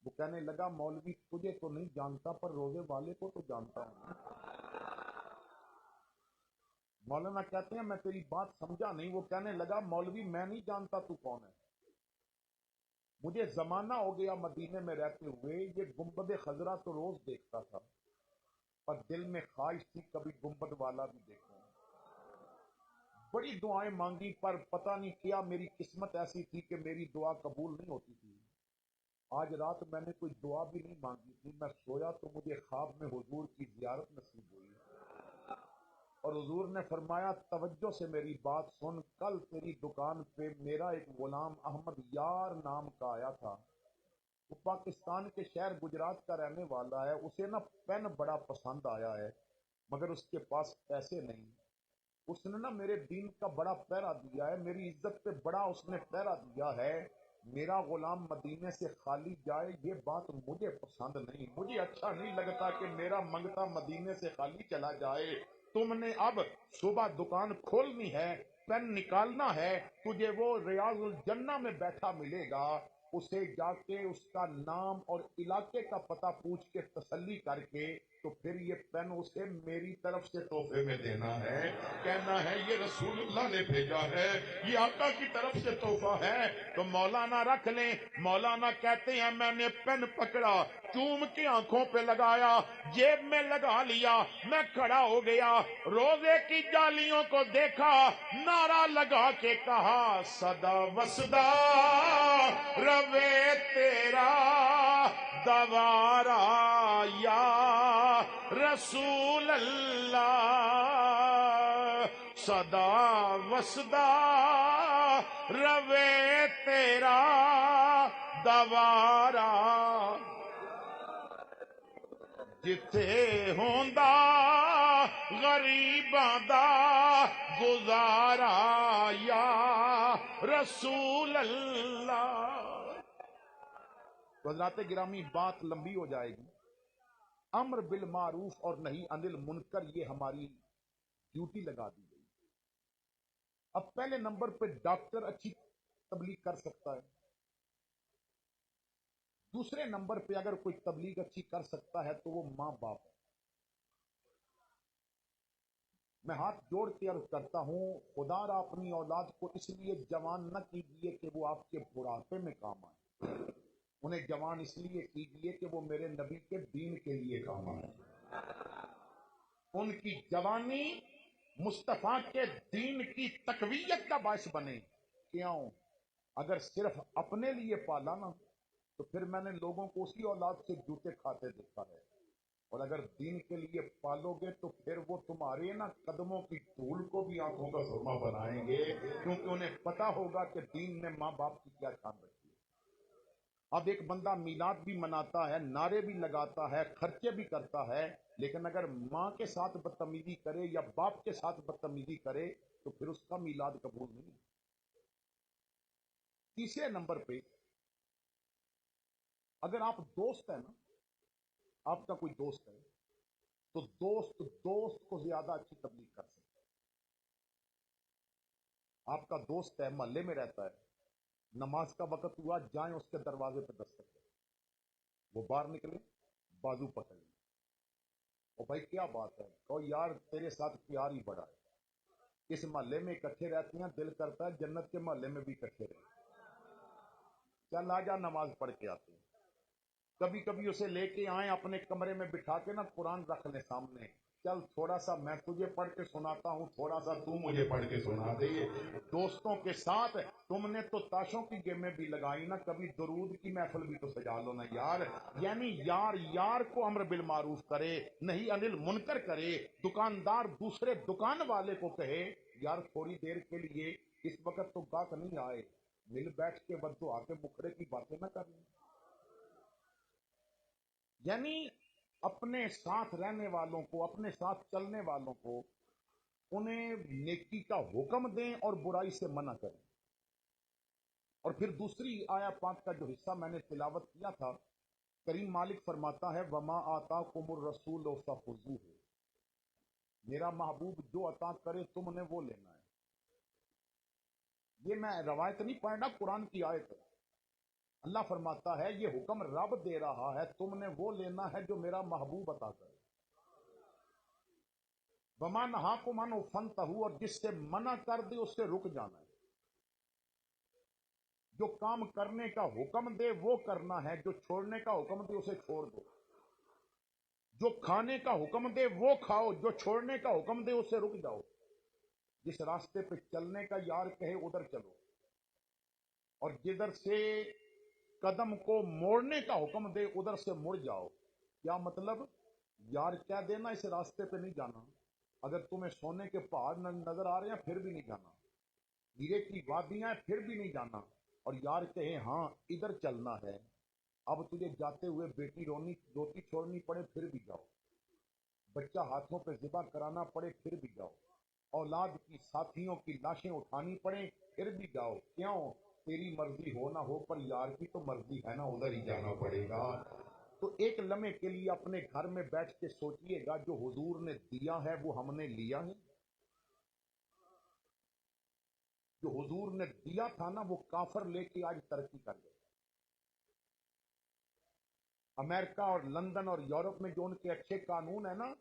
وہ کہنے لگا مولوی تجھے تو نہیں جانتا پر روزے والے کو تو جانتا ہوں. مولانا کہتے ہیں میں تیری بات سمجھا نہیں. وہ کہنے لگا مولوی میں نہیں جانتا تو کون ہے. مجھے زمانہ ہو گیا مدینے میں رہتے ہوئے, یہ گنبد خضرا تو روز دیکھتا تھا, پر دل میں خواہش تھی کبھی گنبد والا بھی دیکھوں. بڑی دعائیں مانگی پر پتہ نہیں کیا میری قسمت ایسی تھی کہ میری دعا قبول نہیں ہوتی تھی. آج رات میں نے کوئی دعا بھی نہیں مانگی تھی. میں سویا تو مجھے خواب میں حضور کی زیارت نصیب ہوئی, اور حضور نے فرمایا توجہ سے میری بات سن, کل تیری دکان پہ میرا ایک غلام احمد یار نام کا آیا تھا. وہ پاکستان کے شہر گجرات کا رہنے والا ہے. اسے نا پین بڑا پسند آیا ہے مگر اس کے پاس پیسے نہیں. اس نے نا میرے دین کا بڑا پہرا دیا ہے, میری عزت پہ بڑا اس نے پہرا دیا ہے. میرا غلام مدینے سے خالی جائے یہ بات مجھے پسند نہیں. مجھے اچھا نہیں لگتا کہ میرا منگتا مدینے سے خالی چلا جائے. تم نے اب صبح دکان کھولنی ہے, پین نکالنا ہے, تجھے وہ ریاض الجنہ میں بیٹھا ملے گا. اسے جا کے اس کا نام اور علاقے کا پتہ پوچھ کے تسلی کر کے تو پھر یہ پین اسے میری طرف سے تحفے میں دینا ہے. کہنا ہے یہ رسول اللہ نے بھیجا ہے, یہ آقا کی طرف سے تحفہ ہے. تو مولانا رکھ لیں. مولانا کہتے ہیں میں نے پین پکڑا, چوم کے آنکھوں پہ لگایا, جیب میں لگا لیا, میں کھڑا ہو گیا, روزے کی جالیوں کو دیکھا, نعرہ لگا کے کہا صدا وسدا روے تیرا دوارا یا رسول اللہ, صدا وسدا روے تیرا دوارا, جتھے ہوندا غریباں دا گزارا یا رسول اللہ. حضرات گرامی بات لمبی ہو جائے گی. امر بالمعروف اور نہی عن المنکر یہ ہماری ڈیوٹی لگا دی گئی. اب پہلے نمبر پہ ڈاکٹر اچھی تبلیغ کر سکتا ہے، دوسرے نمبر پہ اگر کوئی تبلیغ اچھی کر سکتا ہے تو وہ ماں باپ ہے۔ میں ہاتھ جوڑ کے عرض کرتا ہوں، خدا را اپنی اولاد کو اس لیے جوان نہ کیجیے کہ وہ آپ کے بڑھاپے میں کام آئے، انہیں جوان اس لیے کیجیے کہ وہ میرے نبی کے دین کے لیے کام آئے، ان کی جوانی مصطفیٰ کے دین کی تقویت کا باعث بنے۔ کیوں؟ اگر صرف اپنے لیے پالا نا تو پھر میں نے لوگوں کو اسی اولاد سے جوتے کھاتے دیکھا ہے، اور اگر دین کے لیے پالو گے تو پھر وہ تمہارے نا قدموں کی دھول کو بھی آنکھوں کا سرما بنائیں گے، کیونکہ انہیں پتا ہوگا کہ دین نے ماں باپ کی کیا شان رکھی ہے۔ اب ایک بندہ میلاد بھی مناتا ہے، نعرے بھی لگاتا ہے، خرچے بھی کرتا ہے، لیکن اگر ماں کے ساتھ بدتمیزی کرے یا باپ کے ساتھ بدتمیزی کرے تو پھر اس کا میلاد قبول نہیں۔ تیسرے نمبر پہ اگر آپ دوست ہیں نا، آپ کا کوئی دوست ہے تو دوست کو زیادہ اچھی تبلیغ کر سکتا ہے۔ آپ کا دوست ہے، محلے میں رہتا ہے، نماز کا وقت ہوا، جائیں اس کے دروازے پہ دستک کریں، وہ باہر نکلے، بازو پکڑ لیں، اور بھائی کیا بات ہے، کہو یار تیرے ساتھ پیار ہی بڑا ہے، اس محلے میں اکٹھے رہتے ہیں، دل کرتا ہے جنت کے محلے میں بھی اکٹھے رہیں، چل آ جا نماز پڑھ کے آتے ہیں۔ کبھی کبھی اسے لے کے آئیں اپنے کمرے میں بٹھا کے نا، قرآن رکھ لیں سامنے، چل تھوڑا سا میں تجھے پڑھ کے سناتا ہوں، تھوڑا سا تو مجھے پڑھ کے سنا دے۔ دوستوں کے ساتھ تم نے تو تاشوں کی گیمیں بھی لگائی نا، کبھی درود کی محفل بھی تو سجا لو نا یار۔ یعنی یار کو امر بالمعروف کرے، نہیں انل منکر کرے، دکاندار دوسرے دکان والے کو کہے یار تھوڑی دیر کے لیے اس وقت تو گاہک نہیں آئے، مل بیٹھ کے بدو آ کے مکھڑے کی باتیں نہ کر لیں۔ یعنی اپنے ساتھ رہنے والوں کو، اپنے ساتھ چلنے والوں کو، انہیں نیکی کا حکم دیں اور برائی سے منع کریں۔ اور پھر دوسری آیا پاک کا جو حصہ میں نے تلاوت کیا تھا، کریم مالک فرماتا ہے وما آتاکم الرسول فخذوہ، میرا محبوب جو عطا کرے تم نے وہ لینا ہے۔ یہ میں روایت نہیں پڑھ رہا، قرآن کی آیت ہے۔ اللہ فرماتا ہے یہ حکم رب دے رہا ہے، تم نے وہ لینا ہے جو میرا محبوب عطا کرے۔ وما نہاکم عنہ فانتہوا، اور جس سے منع کر دے اس سے رک جانا ہے۔ جو کام کرنے کا حکم دے وہ کرنا ہے، جو چھوڑنے کا حکم دے اسے چھوڑ دو۔ جو کھانے کا حکم دے وہ کھاؤ، جو چھوڑنے کا حکم دے اسے رک جاؤ۔ جس راستے پہ چلنے کا یار کہے ادھر چلو، اور جدھر سے قدم کو موڑنے کا حکم دے ادھر سے مڑ جاؤ۔ کیا مطلب؟ یار کیا دینا اس راستے پہ نہیں جانا، اگر تمہیں سونے کے پہاڑ نظر آ رہے ہیں پھر بھی نہیں جانا، ہیرے کی وادیاں پھر بھی نہیں جانا، اور یار کہے ہاں ادھر چلنا ہے، اب تجھے جاتے ہوئے بیٹی روٹی چھوڑنی پڑے پھر بھی جاؤ، بچہ ہاتھوں پہ ذبح کرانا پڑے پھر بھی جاؤ، اولاد کی ساتھیوں کی لاشیں اٹھانی پڑے پھر بھی جاؤ۔ کیوں؟ تیری مرضی ہو نہ ہو پر یار کی تو مرضی ہے نا، ادھر ہی جانا پڑے گا۔ تو ایک لمحے کے لیے اپنے گھر میں بیٹھ کے سوچئے گا جو حضور نے دیا ہے وہ ہم نے لیا ہے؟ جو حضور نے دیا تھا نا وہ کافر لے کے آج ترقی کر گئے۔ امریکہ اور لندن اور یورپ میں جو ان کے اچھے قانون ہیں نا،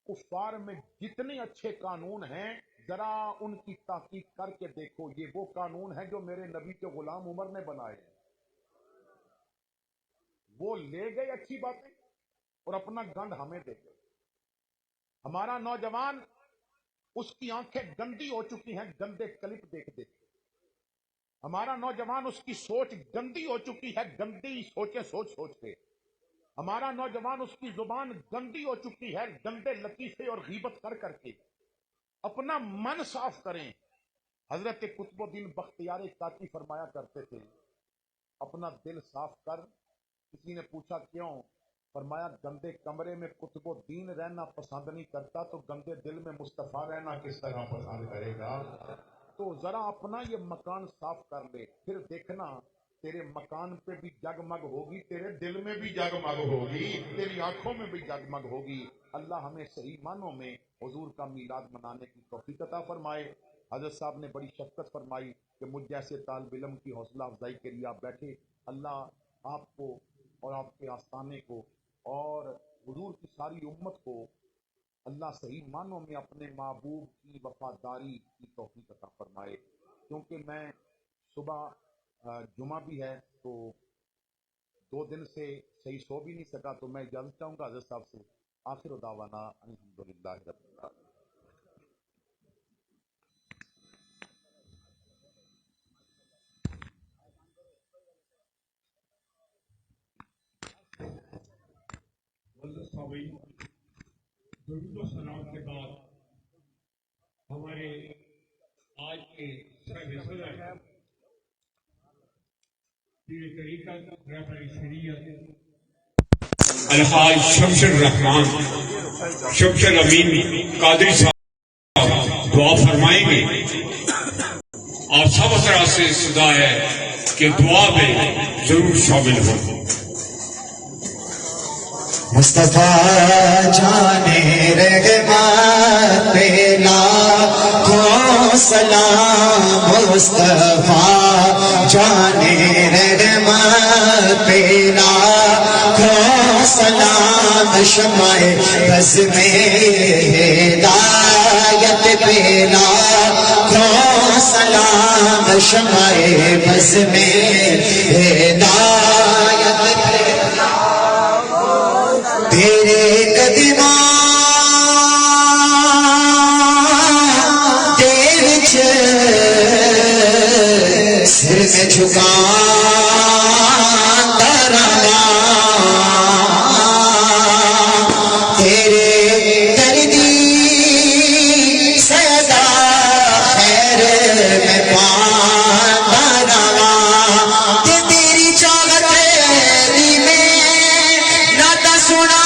کفار میں جتنے اچھے قانون ہیں ذرا ان کی تحقیق کر کے دیکھو، یہ وہ قانون ہیں جو میرے نبی کے غلام عمر نے بنائے ہیں۔ وہ لے گئے اچھی باتیں اور اپنا گند ہمیں دے گئے۔ ہمارا نوجوان اس کی آنکھیں گندی ہو چکی ہیں گندے کلپ دیکھ دیکھ کے، ہمارا نوجوان اس کی سوچ گندی ہو چکی ہے گندی سوچیں سوچ سوچ کے، ہمارا نوجوان اس کی زبان گندی ہو چکی ہے گندے لطیفے اور غیبت کر کر کے۔ اپنا من صاف کریں۔ حضرت قطب الدین بختیار کاکی فرمایا کرتے تھے اپنا دل صاف کر۔ کسی نے پوچھا کیوں؟ فرمایا گندے کمرے میں قطب الدین رہنا پسند نہیں کرتا تو گندے دل میں مصطفیٰ رہنا کس طرح پسند کرے گا؟ تو ذرا اپنا یہ مکان صاف کر لے، پھر دیکھنا تیرے مکان پہ بھی جگمگ ہوگی، تیرے دل میں بھی جگمگ ہوگی، تیری آنکھوں میں بھی جگمگ ہوگی۔ اللہ ہمیں صحیح معنوں میں حضور کا میلاد منانے کی توفیق عطا فرمائے۔ حضرت صاحب نے بڑی شفقت فرمائی کہ مجھ جیسے طالب علم کی حوصلہ افزائی کے لیے آپ بیٹھے. اللہ آپ کو اور آپ کے آستانے کو اور حضور کی ساری امت کو اللہ صحیح معنوں میں اپنے محبوب کی وفاداری کی توفیق عطا فرمائے. کیونکہ میں صبح جمعہ بھی ہے تو 2 دن سے صحیح سو بھی نہیں سکا، تو میں اجازت چاہوں گا حضرت صاحب سے. آخر دعوانا الحمدللہ رب العالمین. درود و سلام کے بعد ہمارے آج کے صاحب صدر پیر طریقت رہبر شریعت الحاج شمشر الرحمان شمشر امین قادری صاحب دعا فرمائیں گے. آپ سب حضرات سے صدا ہے کہ دعا میں ضرور شامل ہوں. مصطفیٰ جانے رحمت پہ لاکھوں سلام. مصطفیٰ جانے رحمت پہ لاکھوں سلام. شمع بز میں ہدایت پہ لاکھوں سلام. شمع بز میں ہدایت پہ تیرے قدماں دے وچ سر میں جھکاندا رہاں. تیرے در دی صدا خیر میں پاندا رہاں. تیری چاہت دی میں ناتا سنا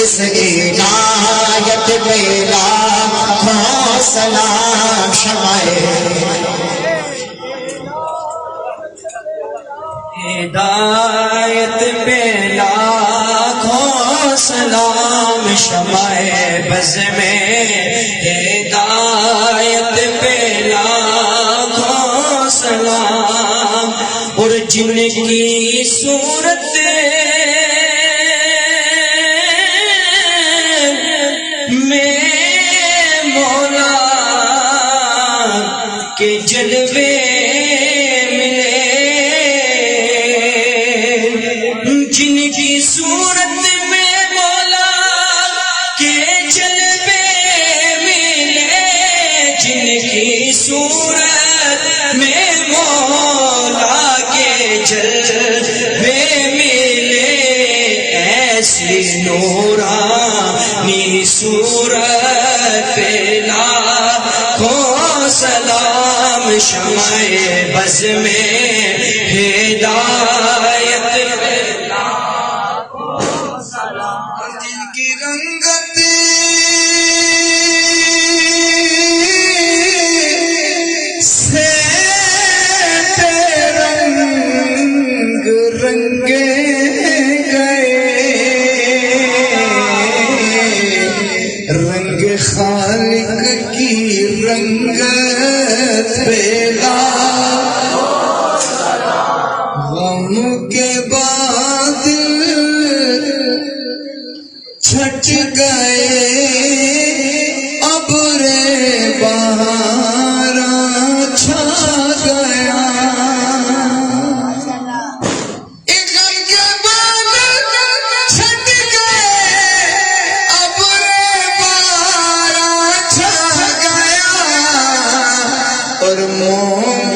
اس عنایت پہ لاکھوں سلام. شمع ہدایت پہ لاکھوں سلام. شمع بز میں ہدایت پہ لاکھوں سلام. اور جن کی صورت کے جلوے ملے، جن کی صورت میں مولا کے جلوے ملے، جن کی صورت میں مولا کے جلوے ملے. ایسی نورانی صورت پہ لاکھوں سلام. شمع بز میں ہدایت پہ لاکھوں سلام. جن کی رنگت سے رنگ رنگے گئے، رنگ خالق کی رنگت پہ غم کے بعد چھٹ گئے، ابر بہار چھا گیا. غم کے بعد چھٹ گئے، ابر بہار چھا گیا. اور موم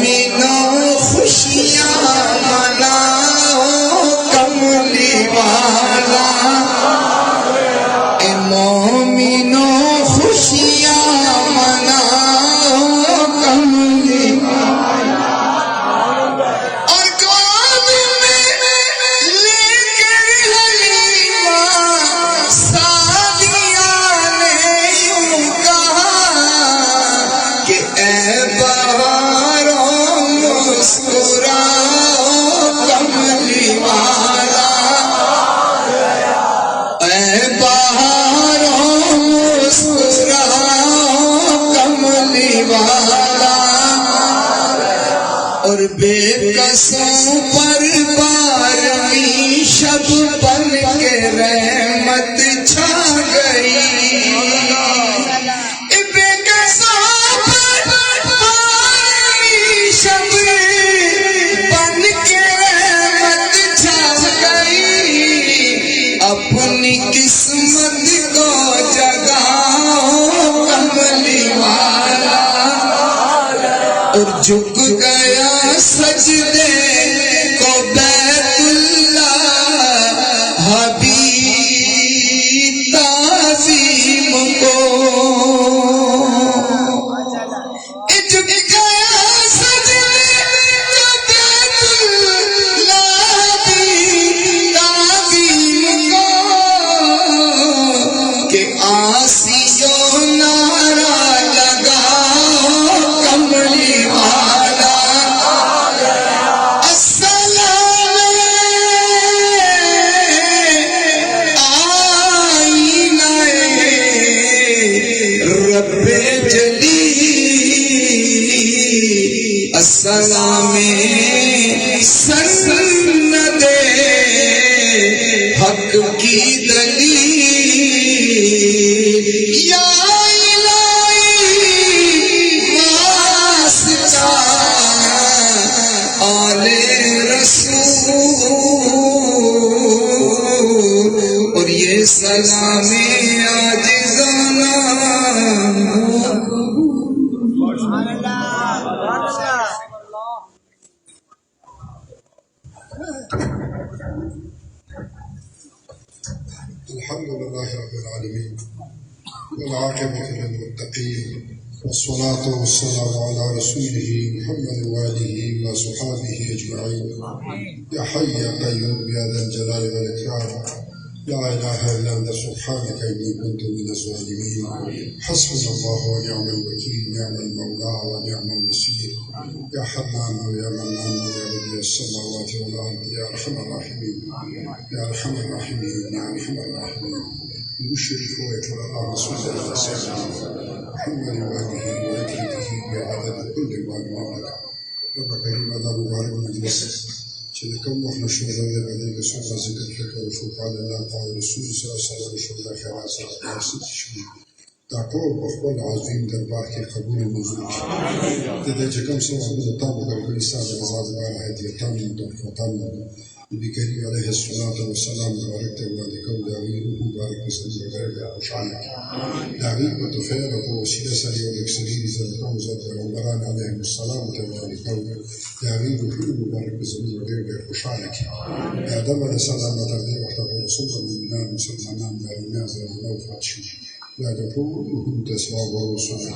بہاروں مسکراؤ کملی والا، اے بہاروں مسکراؤ کملی والا، اور بے قصوں پر بارہویں شب بن کے رحمت چھا گئی، بے قصوں پر بارہویں شب بن کے رحمت چھا گئی، اپنی قسمت کو جگاؤ کملی والا، اور جھک گیا سجدے کو بیت اللہ حبیب تعظیم کو، جھک گیا سجدے کو بیت اللہ حبیب تعظیم کو، کہ آسیوں نعرہ لگاؤ کملی والا، السلام آئینہ رب جلی، السلام سند حق کی دلیل، یا الہی واسطہ آل رسول، اور یہ سلام عاجزانہ الحمد لله رب العالمين والعاقبة للمتقين، والصلاة والسلام على رسوله محمد وآله وصحابه أجمعين. يا حي يا قيوم يا ذا الجلال والإكرام، لا إله إلا أنت سبحانك إني كنت من الظالمين. حسبنا الله ونعم الوكيل، نعم المولى ونعم النصير. يا حنان يا منان يا بديع السماوات والأرض، يا أرحم الراحمين يا أرحم الراحمين يا أرحم الراحمين. نشرك وإكرام رسول الله سيدنا محمد وآله وعترته بعدد كل ما معك. رب كريم هذا مبارك مجلس چې کوم وخت شروع دی باندې د څو ذکر فکر او شکر الله تعالی رسول صلی الله علیه وسلم شکر خیرات سره تاسو شي دا ټول په خپل عظیم دربار کې قبول منظور شي. د دې چې کوم څه د تاسو د کړي ساده آزاد غواړي هدیتان د فتان نبی کریم علیه الصلاۃ والسلام مبارک ته وعده کوم دا وی مبارک مسلمان غیر خوشاله دا وی په توفیق او وسیله سره یو اکثری عزت کوم زاد پیغمبران علیهم السلام ته وعده کوم دا وی په مبارک مسلمان غیر خوشاله کی آدم علیه السلام تر دې وخت په رسول الله مسلمانان باندې نو فاتشي لا تفوتهم تسواب ورسوله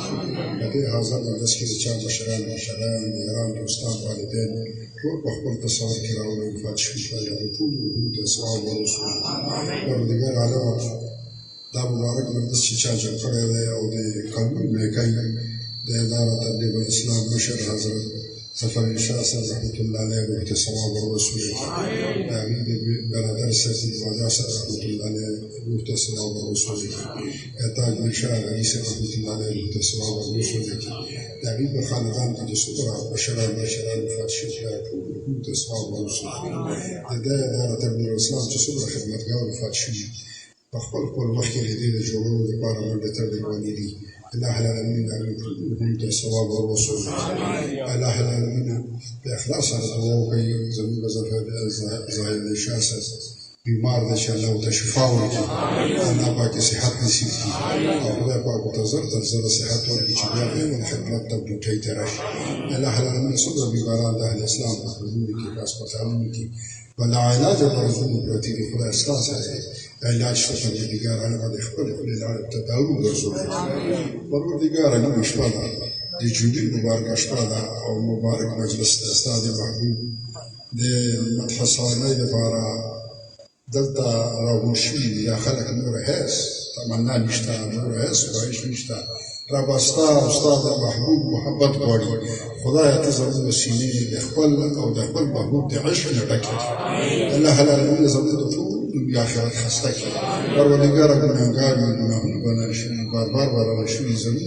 لدي هذا الناس كي تشان بشران إيران أستاذ والدين وبخبر تصور كراو وفاتش في لا تفوتهم تسواب ورسوله ورجال علامة دا مبارك من الناس كي تشان جنفرة أو دي قانون ملكي دا إدارة تبليغ الإسلام مشر حضرت سفر الشاه رحمة الله عليه وتسواب ورسوله آمين برادر سيد وجاسة رحمة الله عليه وتسواب ورسوله تاج الشاه رئيس رحمة الله عليه وتسواب ورسوله آمين بخاندان تجي صدرة بشران فاتشي وتسواب ورسوله دا إدارة تبليغ الإسلام تصدر خدمة قاول فاتشي بخبر كل مخي لديه الجمهور لبارا من بتبليغ والدي الله العالمين هم تسواب ورسوله الله العالمين بإخلاص على دعوه زمین بزرگ ظاہر شاسد بیمار دے شاء اللہ تشفاء ورکی اللہ پاک صحت نصیب کی اور خدا پاک تزر صحت ورکی چبیا بین الخدمت تب دوٹھائی ترائی اللہ العالمین صدر بیماران دا اہل اسلام تخبرون کی کاسپتالون کی ولا علاج برزون پرتی کی خدا اصلاح ہے علاج فتر دیگر علم علی اخبر العالم تداول برزون پروردگار علم اشپادا دی جمعی مبارک اشپادا او مبارک مجلس استاد محبوب دی متحصانه دفارا دلتا راغوشی یا خلق نور حیث تمنا نشتا نور حیث وعیش نشتا رب استا استاد محبوب محبت غواړي خدای ته زموږ سینې د خپل او د خپل محبوب د عشق نه ډکې الله العالمین زموږ د ټول دنیا آخرت خسته کړي پروردګاره ګناهګار یو ګناهونه بنا شي بار بار شي زموږ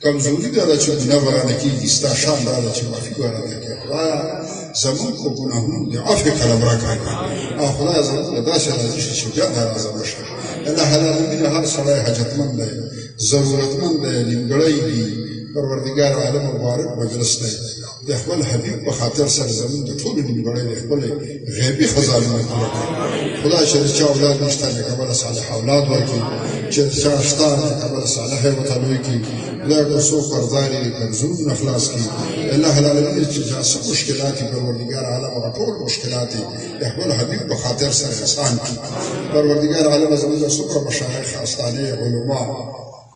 کمزوري دا چې ګناه ورانه کېږي ستا شان دا چې معافي ورانه کوي خدایه زموږ په ګناهونو د عفو قلم راکړه او خدایه زموږ داسې راځي چې بیا ناراضه نه شي الله العالمین هر سړی حاجتمند دی ضرورتمند دی نیمګړی دی پروردګار عالم مبارک مجلس دی د خپل حبیب په خاطر سره زموږ د ټولو نیمګړی د خپل غیبي خزانونه پوره کړي خدای چې د چا اولاد نشته نکبله صالح اولاد ورکړي چې د چا شته نکبله صالح یې ورته لوی کړي خدای که څوک قرضدار یې قرضونه خلاص کړي الله العالمین چې چا څه مشکلات یې پروردګار عالم هغه ټول مشکلات یې د خپل حبیب په خاطر سره آسان کړي پروردګار عالم زموږ څومره مشایخ استانې علما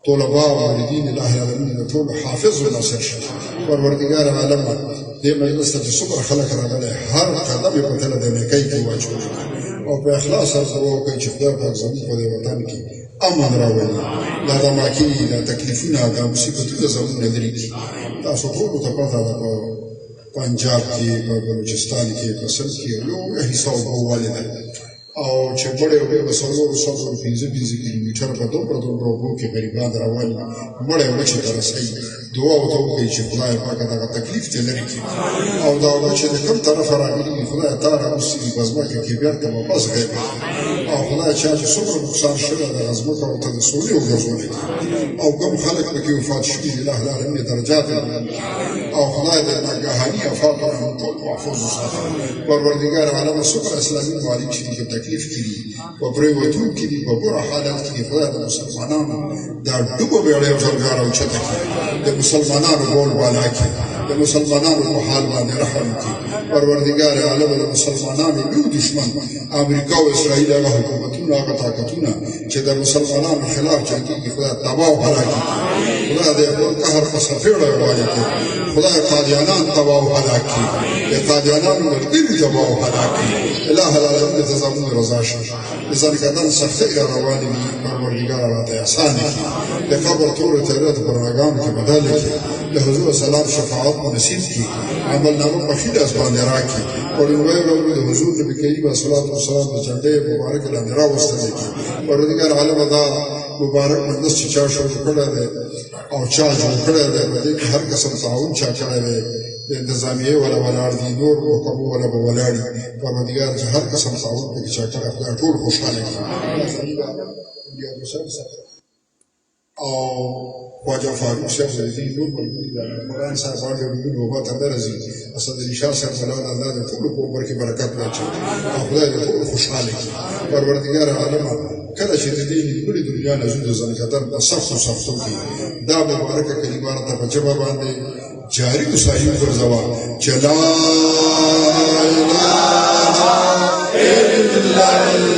طلباء موردین الله العالمین ټول حافظ و ناصر شي پروردګار عالم دې مجلس ته څومره خلک راغلي هر قدم یې په تله د نیکۍ کې واچوي او په اخلاص سره دعا کوي چې خدای پاک زموږ په دې وطن کې امن راولي دا دماکي دا تکلیفونه دا مصیبتونه زموږ نه لرې کړي تاسو ټولو ته پته ده په پنجاب کې په بلوچستان کې په سند کې یو حصه اوبه ده او چې بڑے ہوئے وسلو سلو 15 کیلومیټر په دومره اوبو کې غریبان رواني مړې وچې ته رسېږي دعا ورته وکړئ چې خدای پاک دغه تکلیف دې لرې کړي او دا وچې د کوم طرفه راغلي خدای تا راوستي په ځمکه کې بېرته واپس کړي او خدای چې څومره نقصان شوی دغه ځمکه ورته د سولې وګرځولې او کوم خلک پکې وفات شوي الله العالمین درجات او خدای د ناګهاني افاتو نه ټول محفوظ وساتي پروردګار عالم څومره اسلامي معالج چې تکلیف کړي په پریوتو کې دي په بره حالت کې خدای د مسلمانانو دا ډوبه بیړۍ او ځلګار او چته کړي د مسلمانانو بول بالا کړي د مسلمانانو په حال باندې رحم کړي پروردګار عالم د مسلمانانو لوی دشمن امریکا او اسرائیل هغه حکومتونه هغه طاقتونه چې د مسلمانانو خلاف جنګي خدای تباہ او هلاک کړي خدای دې خپل قهر په سفیړه وایي خدای قادیانان تباہ او هلاک کړي د قادیانانو ملګري تباہ او هلاک کړي الله العالمین ته زموږ رضا شي ځان کدن سختۍ روانې وي پروردګار راته آسان کړي د قبر تورې تیرې د پرناګانو کې بدل کړي د حضور سلام شفاعت نصیب کړي عمل نامه په خیر اس باندې راکړي او لوی ورو د حضور نبی کریم صلی الله علیه وسلم د جنډې مبارک لاندې راوستل کړي پروردګار عالم دا مبارک مجلس چې چا شروع کړی دی او چا جوړ کړی دی په دې کې هر قسم تعاون چا کړی دی د انتظامیه ولا ولاړ دي نور محکمو ولا به ولاړ دي پروردګار چې هر قسم تعاون پکې چا کړی خدای ټول خوشحاله کړي او خواجه فاروق صاحب زیدی نور ملګري د قرآن صاحب باندې ورغلي نوبت هم راځي اسد علي شاه صاحب ملال الله د ټولو په عمر کې برکت واچوي او خدای دې ټول خوشحاله کړي پروردګار عالم کله چې د دې نیمګړې دنیا نه زوی ځانکدن په سختو کې دا مبارکه کلمه ته په جواب باندې جاری وسایي ګرځوا چې لا اله الا الله